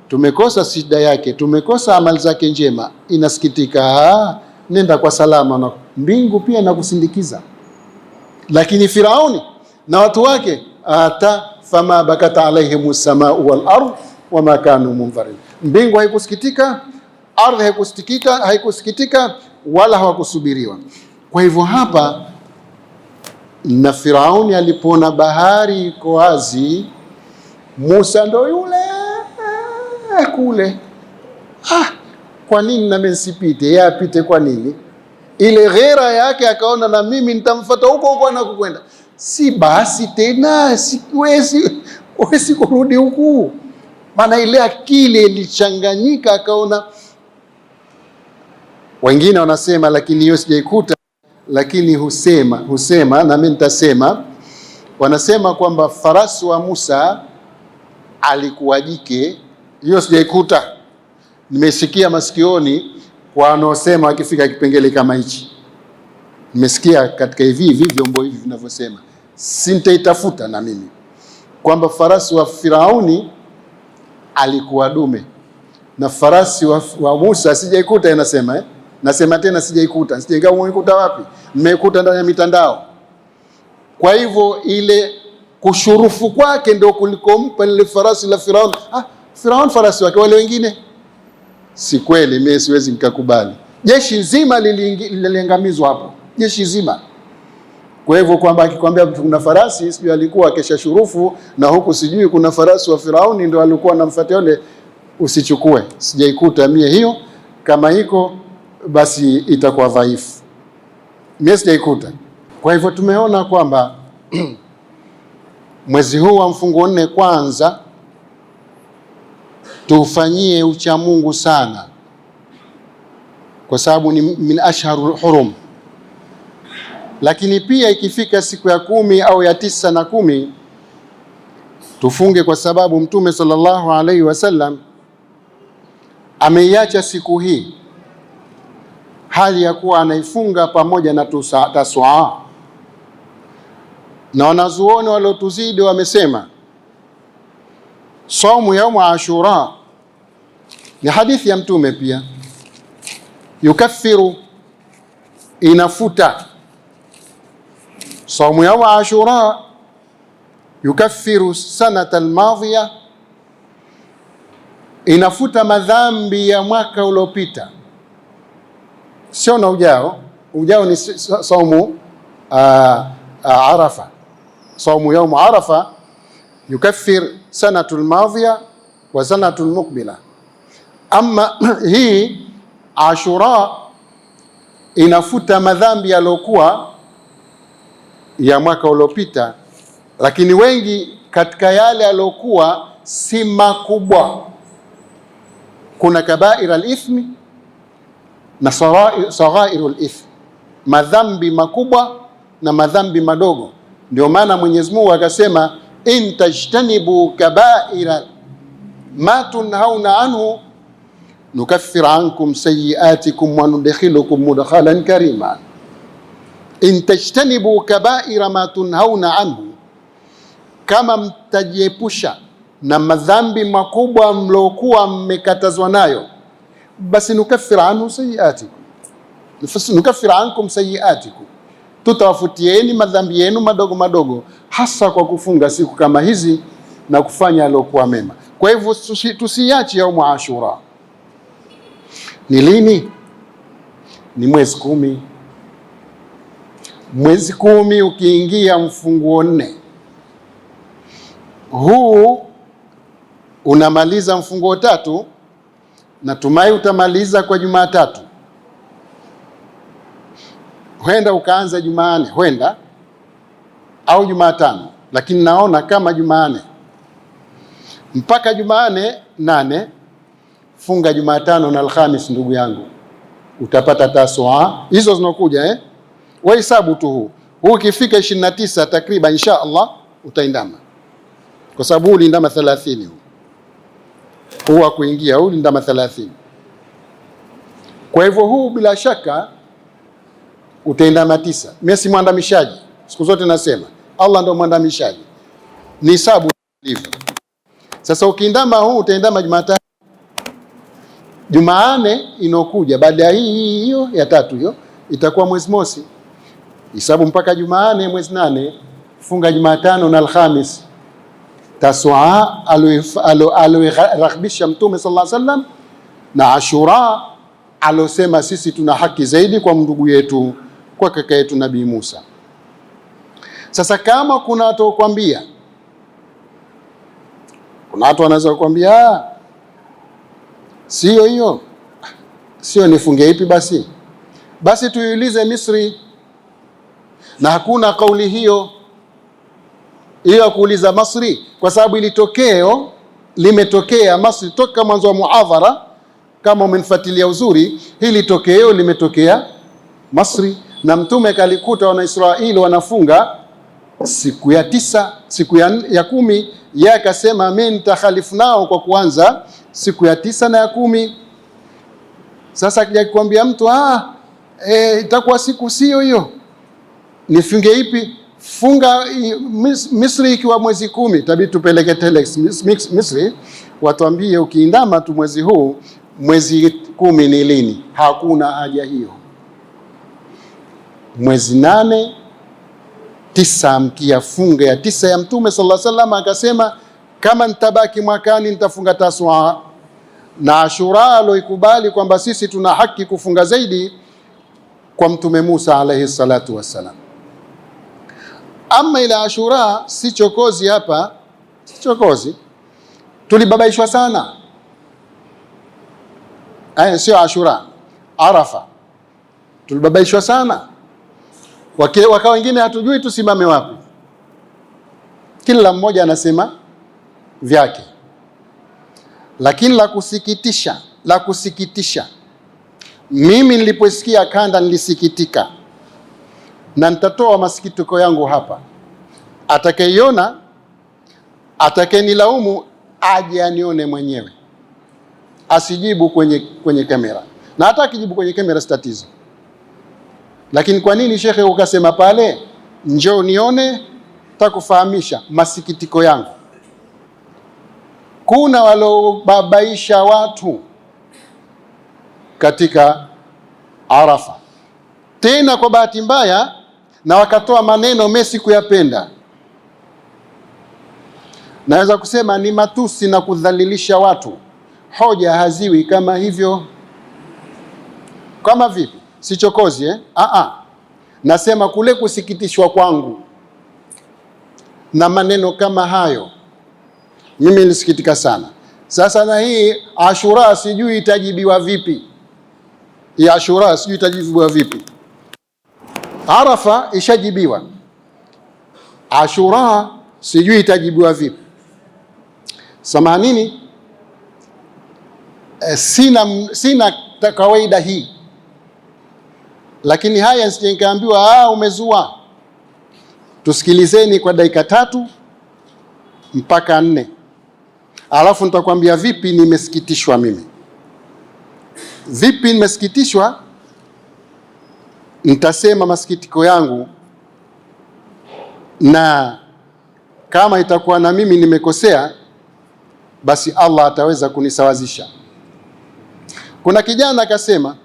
Speaker 1: Tumekosa shida yake, tumekosa amali zake njema, inasikitika. Nenda kwa salama, na mbingu pia inakusindikiza. Lakini Firauni na watu wake, fama bakata alaihimus samau wal ardh wama kanu munzarin, Mbingu haikusikitika, ardhi haikusikitika wala hawakusubiriwa. Kwa hivyo hapa, na Firauni alipoona bahari iko wazi, Musa ndo yule kule, kwa nini na mimi nisipite, yeye apite kwa nini? Ile ghera yake akaona, na mimi nitamfuata huko huko anakokwenda. Si basi tena, siwezi kurudi huku. Maana ile akili ilichanganyika, akaona. Wengine wanasema, lakini hiyo sijaikuta, lakini husema na mimi nitasema, wanasema kwamba farasi wa Musa alikuwa jike. Hiyo sijaikuta, nimesikia masikioni kwa wanaosema wakifika kipengele kama hichi. Nimesikia katika hivi vyombo hivi vinavyosema, sintaitafuta na mimi, kwamba farasi wa Firauni alikuwa dume na farasi wa Musa sijaikuta. Inasema nasema tena sijaikuta. Sijaikuta wapi? Nimekuta ndani ya mitandao. Kwa hivyo ile kushurufu kwake ndio kulikompa ile farasi la Firauni. Firauni farasi wake, wale wengine si kweli. Mimi siwezi nikakubali. Jeshi zima liliangamizwa hapo, jeshi zima. Kwa hivyo kwamba akikwambia kuna farasi sijui alikuwa kesha shurufu, na huku sijui kuna farasi wa Firauni ndio alikuwa anamfuatia yule, usichukue. Sijaikuta mie hiyo. Kama iko basi itakuwa dhaifu. Mimi sijaikuta. Kwa hivyo tumeona kwamba mwezi huu wa mfungo 4 kwanza tufanyie ucha Mungu sana, kwa sababu ni min ashharul hurum. Lakini pia ikifika siku ya 10 au ya 9 na 10 tufunge, kwa sababu Mtume sallallahu alaihi wasallam ameiacha siku hii hali ya kuwa anaifunga pamoja na Tasua. Na wanazuoni waliotuzidi wamesema saumu yaumu Ashura ni hadithi ya Mtume pia, yukaffiru, inafuta. Saumu yaumu Ashura yukaffiru sanata almadhiya, inafuta madhambi ya mwaka uliopita, sio na ujao. Ujao ni saumu Arafa. Saumu yaumu Arafa yukaffir sanatul madhiya wa sanatul muqbila. Ama hii Ashura inafuta madhambi yaliokuwa ya mwaka uliopita, lakini wengi katika yale yaliokuwa si makubwa. Kuna kabair al-ithmi na saghairu al-ithm, madhambi makubwa na madhambi madogo. Ndio maana Mwenyezi Mungu akasema, in tajtanibu kabaira ma tunhauna anhu nukaffir ankum sayiatikum wa nudkhilukum mudkhalan karima. In tajtanibu kabaira ma tunhauna anhu, kama mtajiepusha na madhambi makubwa mlokuwa mmekatazwa nayo, basi nukaffir anhu sayiatikum, nukaffir ankum sayiatikum, tutawafutieni madhambi yenu madogo madogo, hasa kwa kufunga siku kama hizi na kufanya yaliokuwa mema. Kwa hivyo tusiache yaumu Ashura. Ni lini? Ni mwezi 10. Mwezi 10 ukiingia mfunguo 4 huu unamaliza mfunguo 3, natumai utamaliza kwa Jumatatu. Huenda ukaanza Jumanne, huenda au Jumatano, lakini naona kama Jumanne. Mpaka Jumanne 8 funga Jumatano na Alhamis, ndugu yangu, utapata Tasua hizo zinakuja. Wahesabu tu huu ukifika 29 takriban, insha Allah utaindama, kwa sababu huu ulindama 30 huu wa kuingia, huu ulindama 30. Kwa hivyo huu bila shaka utaindama 9. Mimi si mwandamishaji, siku zote nasema Allah ndio mwandamishaji, ni hesabu hivyo. Sasa ukiindama huu utaindama Jumatatu. Jumanne inokuja baada ya hiyo ya 3, hiyo itakuwa mwezi mosi. Hesabu mpaka Jumanne mwezi 8, funga Jumatano na Alhamis, Tasua aloiraghbisha Mtume sallallahu alaihi wasallam, na Ashura alosema sisi tuna haki zaidi kwa ndugu yetu, kwa kaka yetu Nabii Musa. Sasa kama kuna watu kukwambia, kuna watu wanaweza kukwambia sio hiyo, sio, nifunge ipi basi? Basi tuiulize Misri, na hakuna kauli hiyo ya kuuliza Masri, kwa sababu ilitokeo limetokea Masri toka mwanzo wa muadhara. Kama umenifuatilia uzuri, hili tokeo limetokea Masri, na Mtume kalikuta wana Israeli wanafunga siku ya 9, siku ya 10, yeye akasema mimi nitakhalifu nao kwa kuanza siku ya 9 na ya 10. Sasa akija kuambia mtu itakuwa siku sio hiyo, nifunge ipi? Funga Misri ikiwa mwezi 10, tabii tupeleke telex Misri watuambie ukiindama tu mwezi huu, mwezi 10 ni lini? Hakuna haja hiyo. Mwezi 8, 9 mkia funga ya 9 ya Mtume sallallahu alaihi wasallam, akasema kama nitabaki mwakani nitafunga Taswa na Ashura, aloikubali kwamba sisi tuna haki kufunga zaidi kwa Mtume Musa alaihi salatu wassalam. Ama ila Ashura si chokozi hapa, si chokozi. Tulibabaishwa sana. Sio Ashura, Arafa. Tulibabaishwa sana. Waka wengine hatujui tusimame wapi. Kila mmoja anasema vyake. Lakini la kusikitisha, mimi niliposikia kanda nilisikitika, na nitatoa masikitiko yangu hapa. Atakayeiona, atakayenilaumu aje anione mwenyewe, asijibu kwenye kamera. Na hata akijibu kwenye kamera si tatizo, lakini kwa nini shekhe ukasema pale? Njoo nione, takufahamisha masikitiko yangu. Kuna walobabaisha watu katika Arafa, tena kwa bahati mbaya, na wakatoa maneno mesi kuyapenda. Naweza kusema ni matusi na kudhalilisha watu. Hoja haziwi kama hivyo. Kama vipi? Si chokozi Nasema kule kusikitishwa kwangu na maneno kama hayo, mimi nilisikitika sana. Sasa na hii Ashura sijui itajibiwa vipi? Ya Ashura sijui itajibiwa vipi? Arafa ishajibiwa, Ashura sijui itajibiwa vipi? Samanini, sina kawaida hii, lakini haya nisije nikaambiwa umezua. Tusikilizeni kwa dakika 3 mpaka 4, alafu nitakwambia vipi nimesikitishwa mimi. Vipi nimesikitishwa, nitasema masikitiko yangu, na kama itakuwa na mimi nimekosea, basi Allah ataweza kunisawazisha. Kuna kijana akasema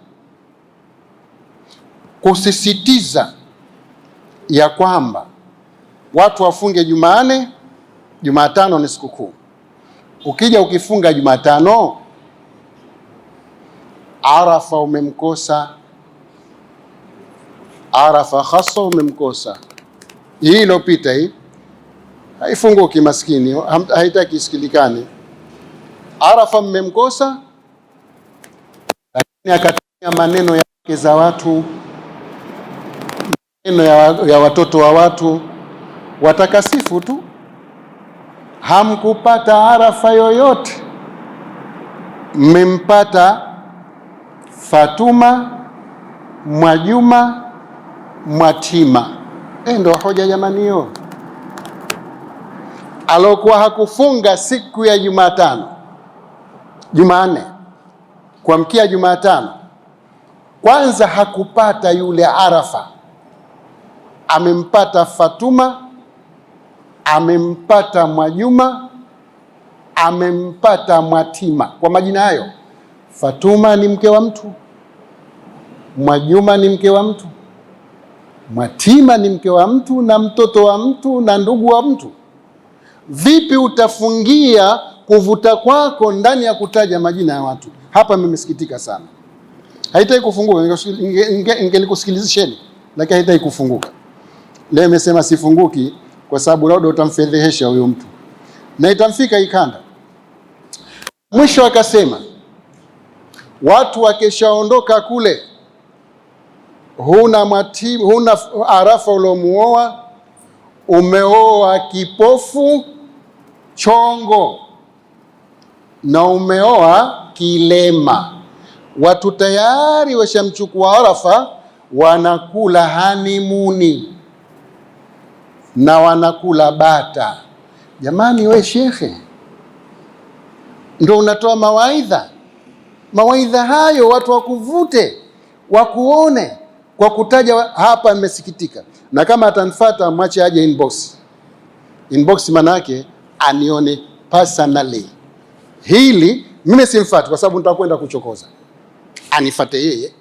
Speaker 1: kusisitiza ya kwamba watu wafunge Jumanne, Jumatano ni sikukuu. Ukija ukifunga Jumatano, Arafa umemkosa. Arafa hasa umemkosa. Hii iliyopita hii haifunguki, maskini haitaki isikilikane. Arafa mmemkosa, lakini akatumia maneno yake za watu, maneno ya watoto wa watu watakasifu tu. Hamkupata Arafa yoyote, mmempata Fatuma, Mwajuma, Mwatima. Ndio hoja jamani hiyo. Alokuwa hakufunga siku ya Jumatano, Jumanne kuamkia Jumatano, kwanza hakupata yule Arafa. Amempata Fatuma, amempata Mwajuma, amempata Mwatima. Kwa majina hayo, Fatuma ni mke wa mtu, Mwajuma ni mke wa mtu, Mwatima ni mke wa mtu na mtoto wa mtu na ndugu wa mtu. Vipi utafungia kuvuta kwako ndani ya kutaja majina ya watu? Hapa nimesikitika sana. Haitaki kufunguka. Ingelikusikilizisheni, lakini haitaki kufunguka. Leo imesema sifunguki kwa sababu labda utamfedhehesha huyo mtu na itamfika ikanda. Mwisho akasema watu wakishaondoka kule, huna arafa uliomuoa, umeoa kipofu chongo na umeoa kilema. Watu tayari washamchukua Arafa, wanakula hanimuni na wanakula bata. Jamani, we shekhe, ndo unatoa mawaidha? Mawaidha hayo watu wakuvute, wakuone kwa kutaja hapa. Nimesikitika, na kama atanifuata mwache aje inbox manake anione personally. Hili mimi simfuati kwa sababu nitakwenda kuchokoza, anifuate yeye.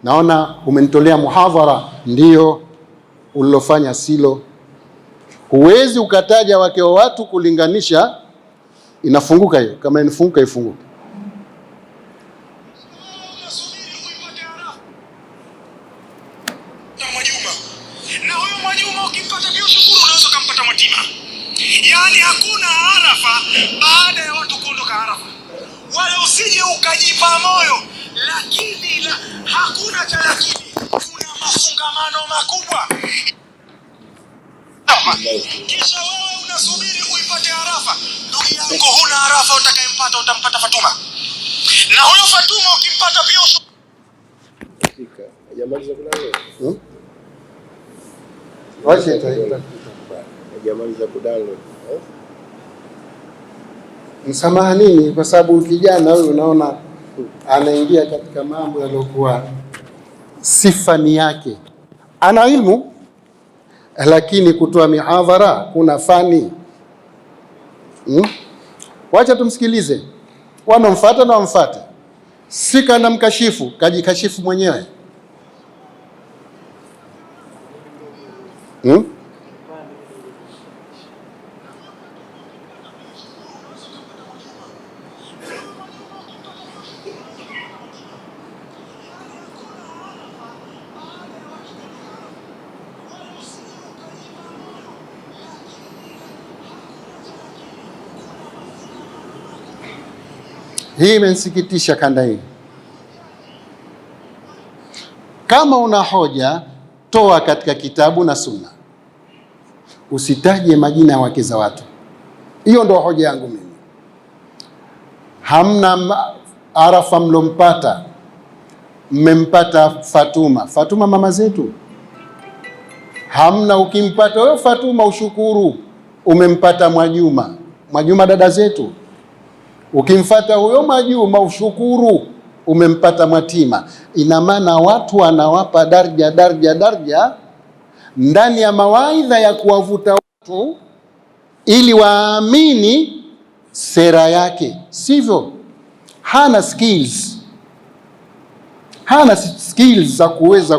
Speaker 1: Naona umenitolea muhadhara, ndio ulilofanya silo. Huwezi ukataja wake wa watu kulinganisha. Inafunguka hiyo, kama inafunguka ifunguke.
Speaker 2: Na huyo Mwajuma ukimpata pia ushukuru, unaweza kumpata Mwatima. Yaani hakuna Arafa baada ya watu kuondoka Arafa. Wala usije ukajipa moyo, lakini hakuna cha lakini. Kuna mafungamano makubwa. Kisha wewe unasubiri uipate Arafa. Ndugu yangu, huna Arafa utakayempata, utampata Fatuma. Na huyo Fatuma ukimpata pia ushukuru.
Speaker 3: Jamani za kudalo.
Speaker 1: Wache taita.
Speaker 3: Jamani za kudalo.
Speaker 1: Msamaha nini? Kwa sababu kijana huyu unaona anaingia katika mambo yaliokuwa sifa ni yake. Ana ilmu lakini kutoa mihadhara kuna fani. Wacha tumsikilize. Wanomfuata na wamfuate. Sika na mkashifu, kajikashifu mwenyewe. Hii imenisikitisha kanda hii. Kama una hoja, toa katika kitabu na sunna. Usitaje majina ya wake za watu. Hiyo ndio hoja yangu mimi. Hamna Arafa mlompata, mmempata Fatuma. Fatuma mama zetu. Hamna ukimpata wewe Fatuma ushukuru, umempata Mwajuma. Mwajuma dada zetu. Ukimfuata huyo Mwajuma ushukuru, umempata Mwatima. Ina maana watu wanawapa darja ndani ya mawaidha ya kuwavuta watu ili waamini sera yake, sivyo? Hana skills za kuweza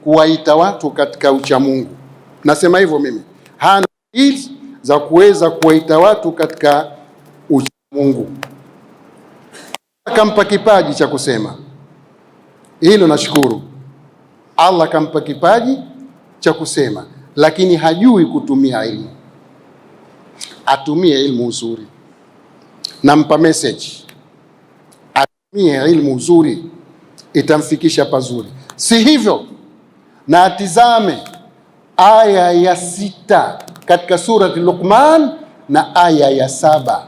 Speaker 1: kuwaita watu katika ucha Mungu. Nasema hivyo mimi, hana skills za kuweza kuwaita watu katika ucha Mungu. Akampa kipaji cha kusema hilo, nashukuru. Allah kampa kipaji cha kusema, lakini hajui kutumia ilmu. Atumie ilmu uzuri. Nampa message, atumie ilmu uzuri, itamfikisha pazuri. Si hivyo, na atizame aya ya 6 katika surati Luqman na aya ya 7,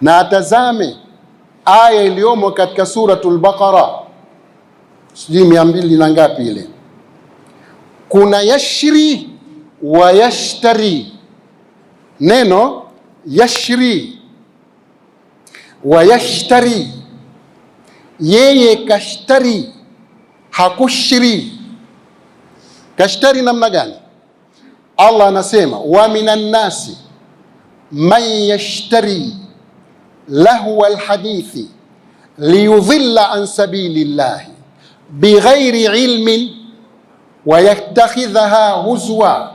Speaker 1: na atazame aya iliyomo katika suratul Baqara, sijui 200 na ngapi ile. Kuna yashri wa yashtari. Neno yashri wa yashtari, yeye kashtari, hakushri. Kashtari namna gani? Allah anasema wa minan nasi man yashtari lahwa alhadithi liyudhilla an sabilillahi bighairi ilmin wa yattakhidhaha huzwa.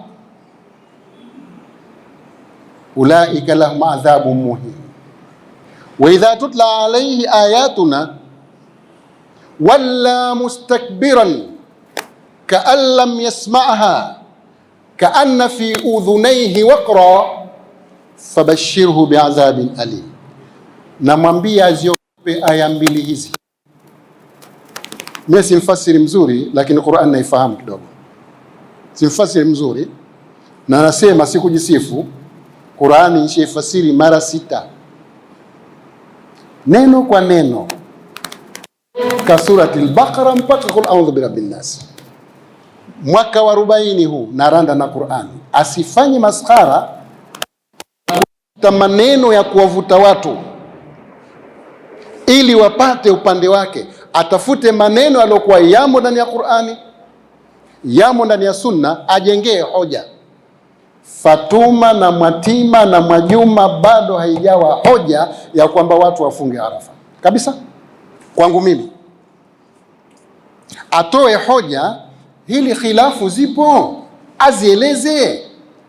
Speaker 1: ulaika lahum adhabun muhin. Wa idha tutla alayhi ayatuna walla mustakbiran ka'an lam yasma'ha ka'anna fi udhunayhi waqra fabashirhu bi'adhabin alim. Namwambia aziogope aya mbili hizi. Mimi si mfasiri mzuri, lakini Qur'an naifahamu kidogo. Si mfasiri mzuri na nasema sikujisifu. Qur'ani nishifasiri mara 6 neno kwa neno, ka surati al-Baqara mpaka qul a'udhu birabbin nas. Mwaka wa 40 huu naranda na Qur'ani. Asifanye maskhara kwa maneno ya kuwavuta watu ili wapate upande wake. Atafute maneno yaliokuwa yamo ndani ya Qur'ani, yamo ndani ya Sunna, ajengee hoja. Fatuma na Mwatima na Mwajuma bado haijawa hoja ya kwamba watu wafunge Arafa kabisa. Kwangu mimi atoe hoja, hili khilafu zipo, azieleze,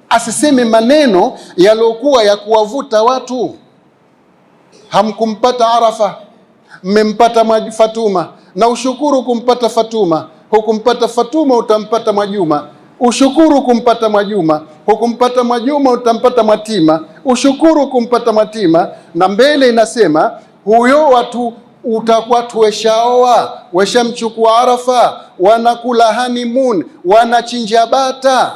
Speaker 1: asiseme maneno yaliokuwa ya kuwavuta watu. Hamkumpata Arafa, mmempata Fatuma, na ushukuru kumpata Fatuma. Hukumpata Fatuma utampata Mwajuma, ushukuru kumpata Mwajuma. Hukumpata Mwajuma utampata Mwatima, ushukuru kumpata Mwatima. Na mbele inasema huyo watu utakuwa tuweshaoa, weshamchukua Arafa, wanakula honeymoon, wanachinja bata.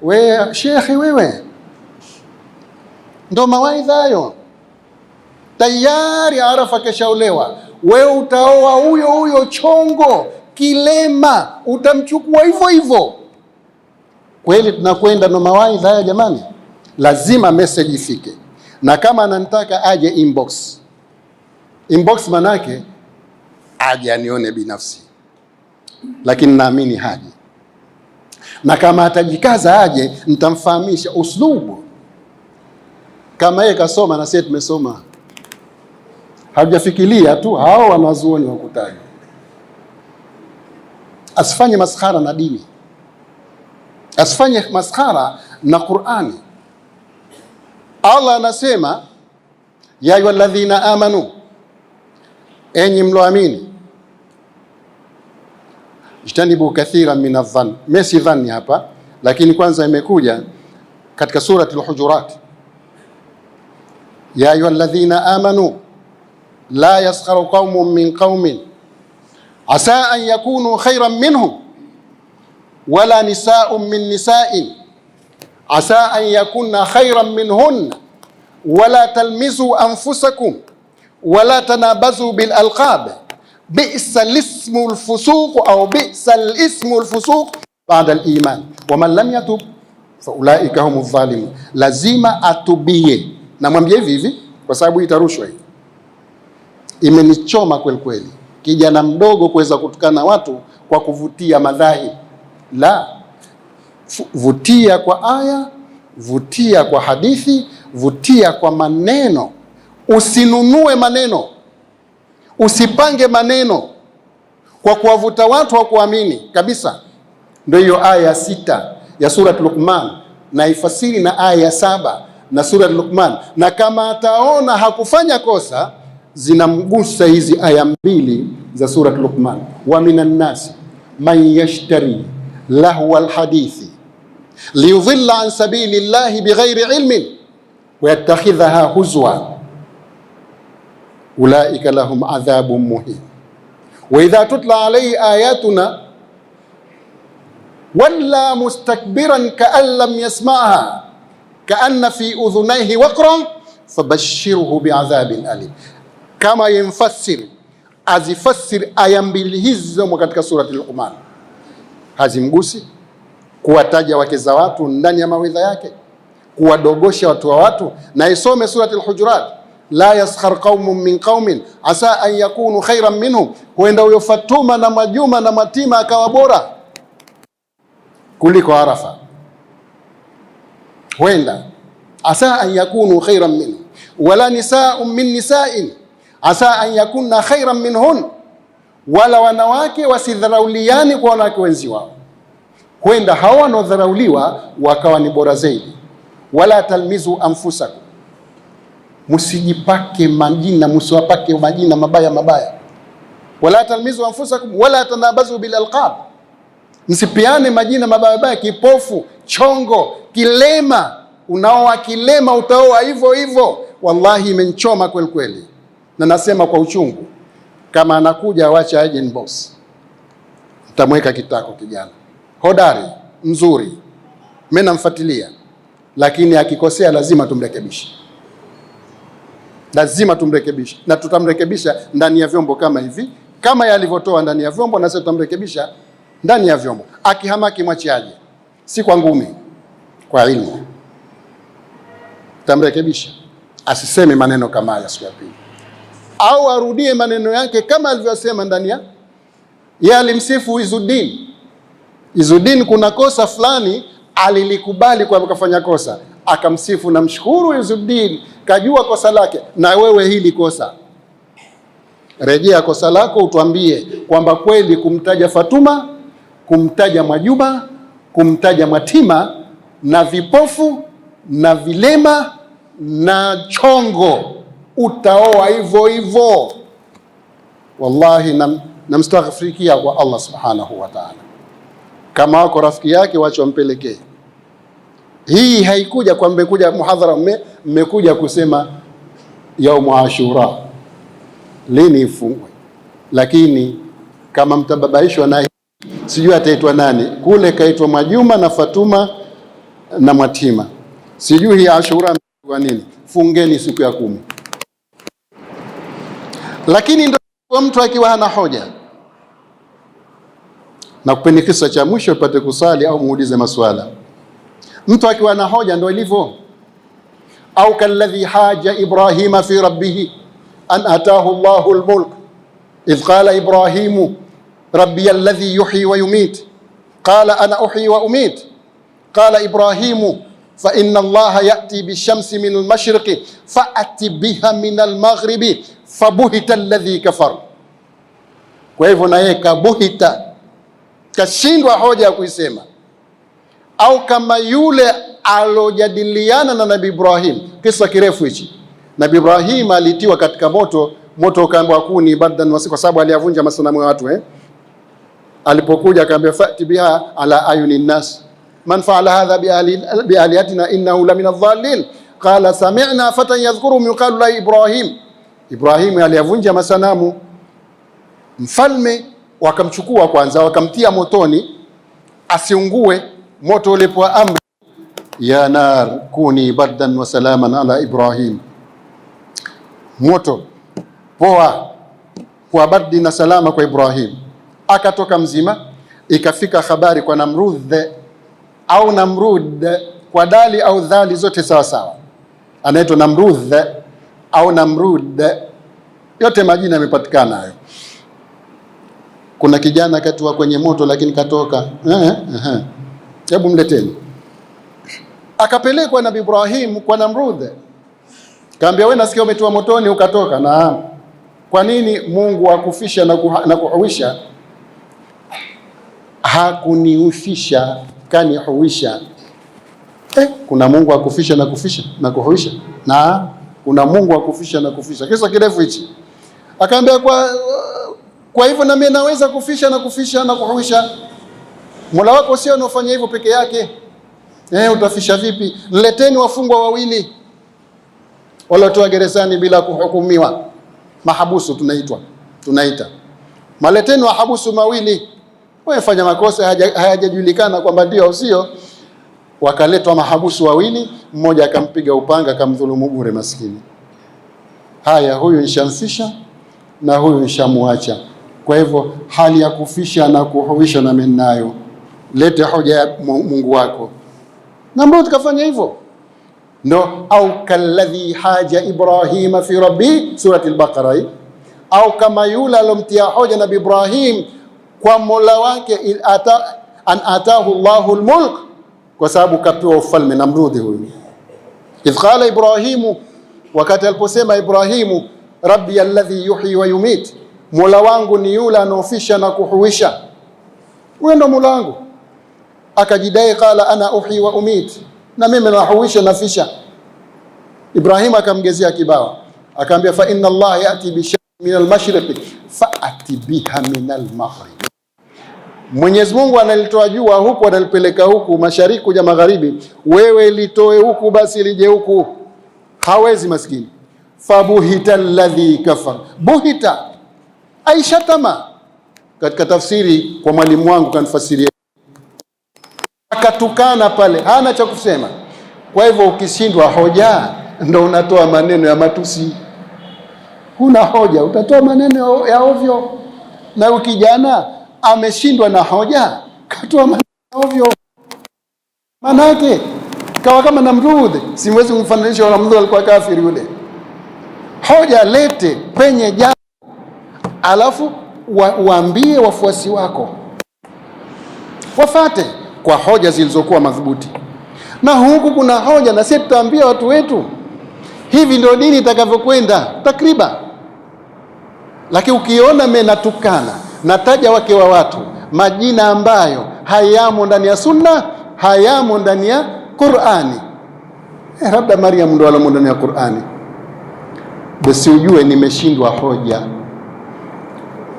Speaker 1: We shekhi, wewe ndo mawaidha hayo? Tayari Arafa keshaolewa, wewe utaoa huyo chongo kilema, utamchukua hivyo hivyo. Kweli tunakwenda na mawaidha haya jamani? Lazima message ifike, na kama ananitaka aje inbox manake aje anione binafsi, lakini naamini haji, na kama atajikaza aje nitamfahamisha uslubu. Kama yeye kasoma na sisi tumesoma, hajafikiria tu hao wanazuoni wakutaja. Asifanye maskhara na dini, asifanye maskhara na Qur'ani. Allah anasema ya ayyuhalladhina amanu, enyi mloamini, ijtanibu kathiran min adh-dhann. Mesi dhanni hapa, lakini kwanza imekuja katika surati al-Hujurat, ya ayyuhalladhina amanu la yaskharu qaumun min qaumin asa an yakunu khayran minhum wala nisaa'un min nisa'in asa an yakunna khayran minhunna wala talmizu anfusakum wala tanabazu bil alqab bi'sal ismul fusuq au bi'sal ismul fusuq ba'da al iman wa man lam yatub fa ulaika humudh dhalimun. Lazima atubie. Namwambia hivi kwa sababu itarushwa hii. Imenichoma kweli kweli kijana mdogo kuweza kutukana watu kwa kuvutia madhahi. La, vutia kwa aya, vutia kwa hadithi, vutia kwa maneno. Usinunue maneno, usipange maneno kwa kuwavuta watu wa kuamini kabisa. Ndio hiyo aya 6 ya sura Luqman, na ifasiri na aya 7 na sura Luqman. Na kama ataona hakufanya kosa, zinamgusa hizi aya 2 za sura Luqman. Wa minan nasi man yashtari lahwa alhadithi liyudhilla an sabilillahi bighairi ilmin wa yattakhidhaha huzwa ulaika lahum adhabun muhin. Wa idha tutla alayhi ayatuna walla mustakbiran ka'an lam yasma'ha ka'anna fi udhunayhi waqran fabashshirhu bi'adhabin alim. Kama yemfasiri azifasiri aya 2 hizi zomo katika surati Luqman, hazimgusi kuwataja wake za watu ndani ya mawidha yake, kuwadogosha watu wa watu. Na isome surati al-Hujurat, la yaskhar qaumun min qaumin asa an yakunu khairan minhum. Huenda huyo Fatuma na Majuma na Matima akawa bora kuliko Arafa, huenda asa an yakunu khairan minhum, wala nisaa'un min nisa'in asa an yakunna khairan minhun, wala wanawake wasidharauliani kwa wanawake wenzi wao. Huenda hawa wanaodharauliwa wakawa ni bora zaidi, wala talmizu anfusakum, musijipake majina, musiwapake majina mabaya. Wala talmizu anfusakum wala tanabazu bil alqab, msipiane majina mabaya. Kipofu, chongo, kilema, unaoa kilema utaoa hivyo. Wallahi imenchoma kweli, na nasema kwa uchungu. Kama anakuja wacha aje ni boss, utamweka kitako. Kijana hodari mzuri, mimi namfuatilia, lakini akikosea lazima tumrekebishe, na tutamrekebisha ndani ya vyombo kama hivi, kama yalivyotoa ndani ya vyombo, na sisi tutamrekebisha ndani ya vyombo. Akihamaki mwachiaje, si kwa ngumi, kwa ilmu tutamrekebisha, asiseme maneno kama haya siku ya pili, au arudie maneno yake kama alivyosema ndani ya yeye. Alimsifu Izuddin, kuna kosa fulani alilikubali kwa kufanya kosa, akamsifu na mshukuru Izuddin, kajua kosa lake. Na wewe hili kosa, rejea kosa lako, utuambie kwamba kweli kumtaja Fatuma, kumtaja Mwajuma, kumtaja Mwatima na vipofu na vilema na chongo utaoa hivyo. Wallahi namstaghfirikia kwa Allah subhanahu wa ta'ala. Kama wako rafiki yake wacha wampelekee. Hii haikuja kwa mmekuja muhadhara, mmekuja kusema yaumu Ashura lini ifungwe, lakini kama mtababaishwa na sijui ataitwa nani, kule kaitwa Mwajuma na Fatuma na Mwatima, sijui hii Ashura kwa nini. Fungeni siku ya 10. Lakini ndio mtu akiwa hana hoja, na kupeni kisa cha mwisho upate kusali au muulize maswala. Mtu akiwa na hoja ndio ilivyo. Au kalladhi haja Ibrahima fi rabbih an ataahu Allahu almulk idh qala Ibrahimu rabbi alladhi yuhyi wa yumit qala ana uhyi wa umit qala Ibrahimu fa inna Allaha ya'ti bishamsi min almashriqi fa'ati biha min almaghribi fabuhita alladhi kafar. Kwa hivyo na yeye kabuhita, kashindwa hoja ya kuisema. Au kama yule alojadiliana na Nabii Ibrahim, kisa kirefu hichi. Nabii Ibrahim alitiwa katika moto ukaambiwa kuni bardan wasi, kwa sababu aliyavunja masanamu ya watu Alipokuja akaambia fa'ti biha ala ayuni nas man fa'ala hadha bi alihatina innahu la min adh-dhalin qala sami'na fatan yadhkuruhum yuqalu la Ibrahim. Ibrahim aliyavunja masanamu. Mfalme wakamchukua kwanza, wakamtia motoni asiungue. Moto ulipoa amri ya nar kuni bardan wa salaman ala Ibrahim, moto poa kwa bardi na salama kwa Ibrahim. Akatoka mzima. Ikafika habari kwa Namrud au Namrud, kwa dali au dhali zote sawa sawa, anaitwa Namrud au Namrud, yote majina yamepatikana hayo. Kuna kijana katua kwenye moto lakini katoka. Hebu mleteni. Akapelekwa Nabii Ibrahim kwa Namrud, kaambia wewe nasikia umetiwa motoni ukatoka. Na kwa nini Mungu akufisha na kuhuisha? Hakuniufisha, kanihuisha. Kuna Mungu akufisha na kuhuisha? Na kuna Mungu akufisha na kufisha. Kisa kirefu hichi. Akaambia kwa hivyo na mimi naweza kufisha na kuhuisha. Mola wako sio anafanya hivyo peke yake. Utafisha vipi? Nileteni wafungwa wawili waliotoa gerezani bila kuhukumiwa, mahabusu tunaita. Maleteni wahabusu mawili, wamefanya makosa hayajajulikana kwamba ndio au sio. Wakaletwa mahabusu wawili, mmoja akampiga upanga akamdhulumu bure maskini. Haya, huyu nishamfisha na huyu nishamuacha. Kwa hivyo hali ya kufisha na kuhuisha na mimi nayo. Lete hoja ya Mungu wako. Na mbona tukafanya hivyo? No, au kalladhi haja Ibrahima fi rabbi, surati al-Baqara. Au kama yule alomtia hoja Nabii Ibrahim kwa Mola wake, an ataahu Allahu al-mulk, kwa sababu kapewa ufalme. Namrudi huyu. Idh qala Ibrahimu, wakati aliposema Ibrahimu rabbi alladhi yuhyi wa yumit, Mola wangu ni yule anaofisha na kuhuisha. Wewe ndo Mola wangu. Akajidai qala ana uhyi wa umit, na mimi nahuisha nafisha. Ibrahim akamgezea kibao, akamwambia fa inna Allah yati bi shay'in min al-mashriq fa'ati biha min al-maghrib. Mwenyezi Mungu analitoa jua huku analipeleka huku, mashariki kuja magharibi, wewe litoe huku basi lije huku. Hawezi maskini. Fabuhita alladhi kafar. Buhita aishatama. Katika tafsiri kwa mwalimu wangu kanifasiria, akatukana pale, hana cha kusema. Kwa hivyo ukishindwa hoja ndo unatoa maneno ya matusi. Huna hoja utatoa maneno ya ovyo. Na ukijana ameshindwa na hoja katoa maneno ya ovyo. Manake kawa kama Namrud, siwezi kumfananisha na Namrud, alikuwa kafiri yule. Hoja lete penye jambo, alafu waambie wafuasi wako wafate kwa hoja zilizokuwa madhubuti. Na huku kuna hoja, na sisi tutaambia watu wetu hivi ndio dini itakavyokwenda takriban. Lakini ukiona mimi natukana, nataja wake wa watu majina ambayo hayamo ndani ya sunna, hayamo ndani ya Qur'ani, labda Maryam ndo alamo ndani ya Qur'ani, basi ujue nimeshindwa hoja.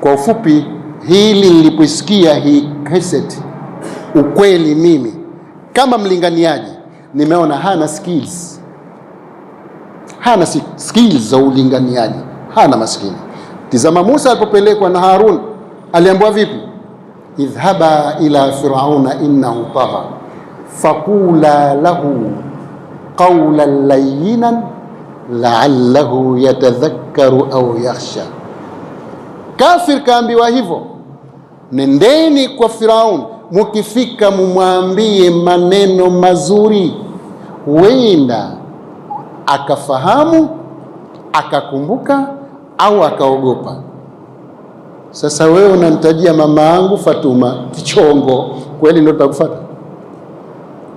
Speaker 1: Kwa ufupi, hili niliposikia hii cassette, ukweli mimi kama mlinganiaji nimeona hana skills, hana skills za ulinganiaji, hana maskini. Tizama Musa alipopelekwa na Harun, aliambiwa vipi? Idhhaba ila firauna innahu tagha faqula lahu qawlan layyinan la'allahu yatadhakkaru au yakhsha. Kafir kaambiwa hivyo, nendeni kwa Firaun, mukifika mumwambie maneno mazuri, huenda akafahamu, akakumbuka au akaogopa. Sasa wewe unanitajia mama yangu Fatuma kichongo, kweli ndio utakufuata?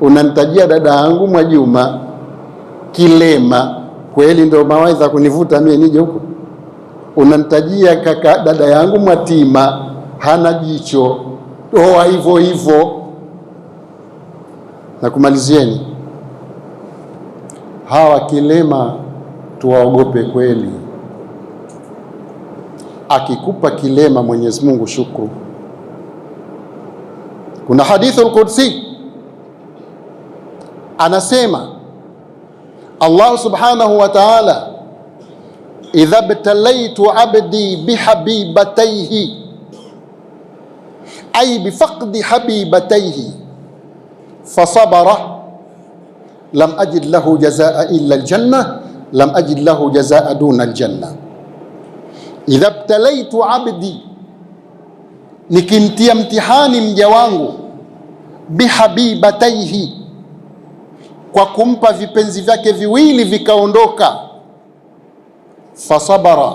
Speaker 1: Unanitajia dada yangu Mwajuma kilema, kweli ndio mawaidha kunivuta mimi nije huko? Unanitajia kaka dada yangu Mwatima hana jicho, oa hivyo hivyo. Na kumalizieni, hawa kilema tuwaogope kweli. Akikupa kilema Mwenyezi Mungu shukuru. Kuna hadithul Qudsi anasema Allah subhanahu wa ta'ala, idha btalaitu abdi bihabibatayhi ay bifaqdi habibatayhi fasabara lam ajid lahu jazaa illa aljanna lam ajid lahu jazaa duna aljanna. Idha btalaitu abdi, nikimtia mtihani mja wangu, bihabibatayhi, kwa kumpa vipenzi vyake viwili vikaondoka, fasabara,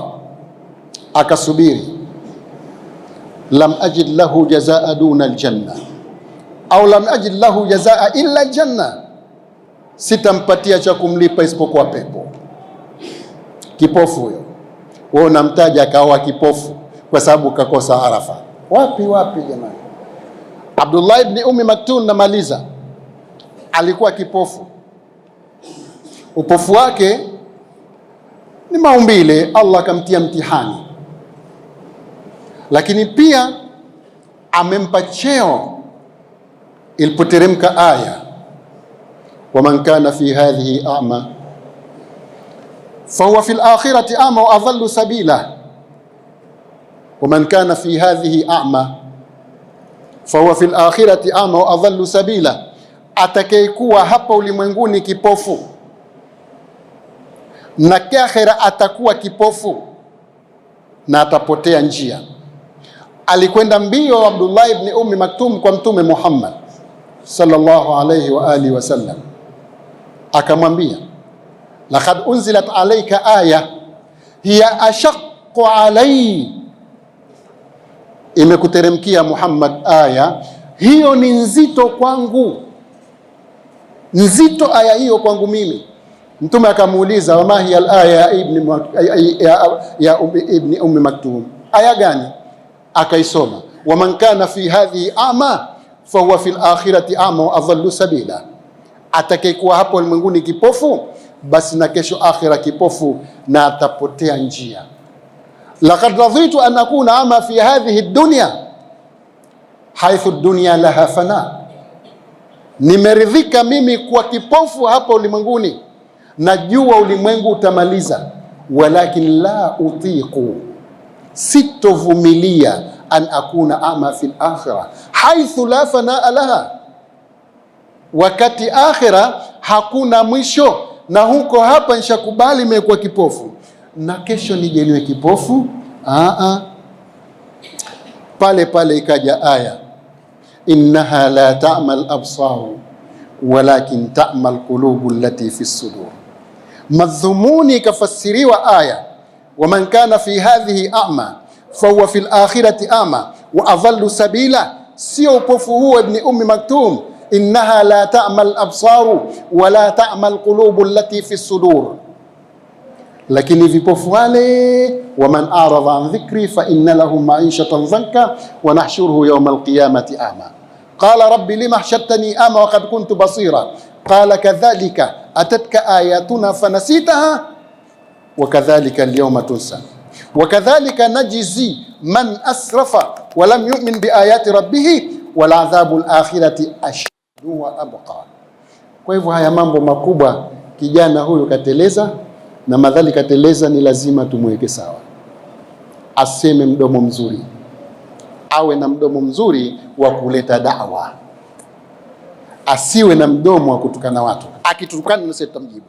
Speaker 1: akasubiri, lam ajid lahu jazaa duna aljanna au lam ajid lahu jazaa illa aljanna, sitampatia cha kumlipa isipokuwa pepo. Kipofu huyo, wewe unamtaja akawa kipofu kwa sababu kakosa Arafa. Wapi jamani? Abdullah ibn Ummi Maktum, namaliza, alikuwa kipofu. Upofu wake ni maumbile, Allah akamtia mtihani, lakini pia amempa cheo. Ilipoteremka aya waman kana fi hadhihi a'ma fahuwa fil akhirati a'ma wa adhallu sabila, waman kana fi hadhihi a'ma fahuwa fil akhirati a'ma wa adhallu sabila, atakayekuwa hapa ulimwenguni kipofu na akhera atakuwa kipofu na atapotea njia. Alikwenda mbio Abdullah ibn Ummi Maktum kwa Mtume Muhammad sallallahu alayhi wa alihi wasallam, akamwambia laqad unzilat alayka aya hiya ashaqqu alayhi, imekuteremkia Muhammad aya hiyo ni nzito kwangu, nzito aya hiyo kwangu mimi. Mtume akamuuliza wama hiya al-aya ya ibn Ummi Maktum, aya gani? Akaisoma, waman kana fi hadhihi a'ma fahuwa fil akhirati a'ma wa adhallu sabila, Atakayekuwa hapo ulimwenguni kipofu, basi na kesho akhira kipofu, na atapotea njia. Laqad raditu an akuna ama fi hadhihi dunya haithu dunya laha fana, nimeridhika mimi kuwa kipofu hapa ulimwenguni, najua ulimwengu utamaliza. Walakin la utiqu, sitovumilia, an akuna ama fil akhirah haithu la fanaa laha, wakati akhira hakuna mwisho, na huko hapa nishakubali nimekuwa kipofu, na kesho nijeliwe kipofu. Pale pale ikaja aya, innaha la ta'mal absaru walakin ta'mal qulubu allati fi sudur. Madhumuni ikafasiriwa aya, waman kana fi hadhihi a'ma fahuwa fil akhirati a'ma wa adhallu sabila. Sio upofu huo Ibn Ummi Maktum, innaha la ta'mal absaru wala ta'mal qulubu allati fi sudur, lakini vipofu wale, waman a'rada an dhikri fa inna lahu ma'ishatan dhanka wa nahshuruhu yawma alqiyamati a'ma. Qala rabbi lima hashartani a'ma wa qad kuntu basira, qala kadhalika atatka ayatuna fanasitaha wa kadhalika alyawma tunsa wa kadhalika najzi man asrafa wa lam yu'min bi ayati rabbih wal adhabu al-akhirati ashaddu wa abqa. Kwa hivyo haya mambo makubwa kijana huyo kateleza, na madhali kateleza ni lazima tumweke sawa. Aseme mdomo mzuri, awe na mdomo mzuri wa kuleta da'wa, asiwe na mdomo wa kutukana watu. Akitukana na sisi tutamjibu.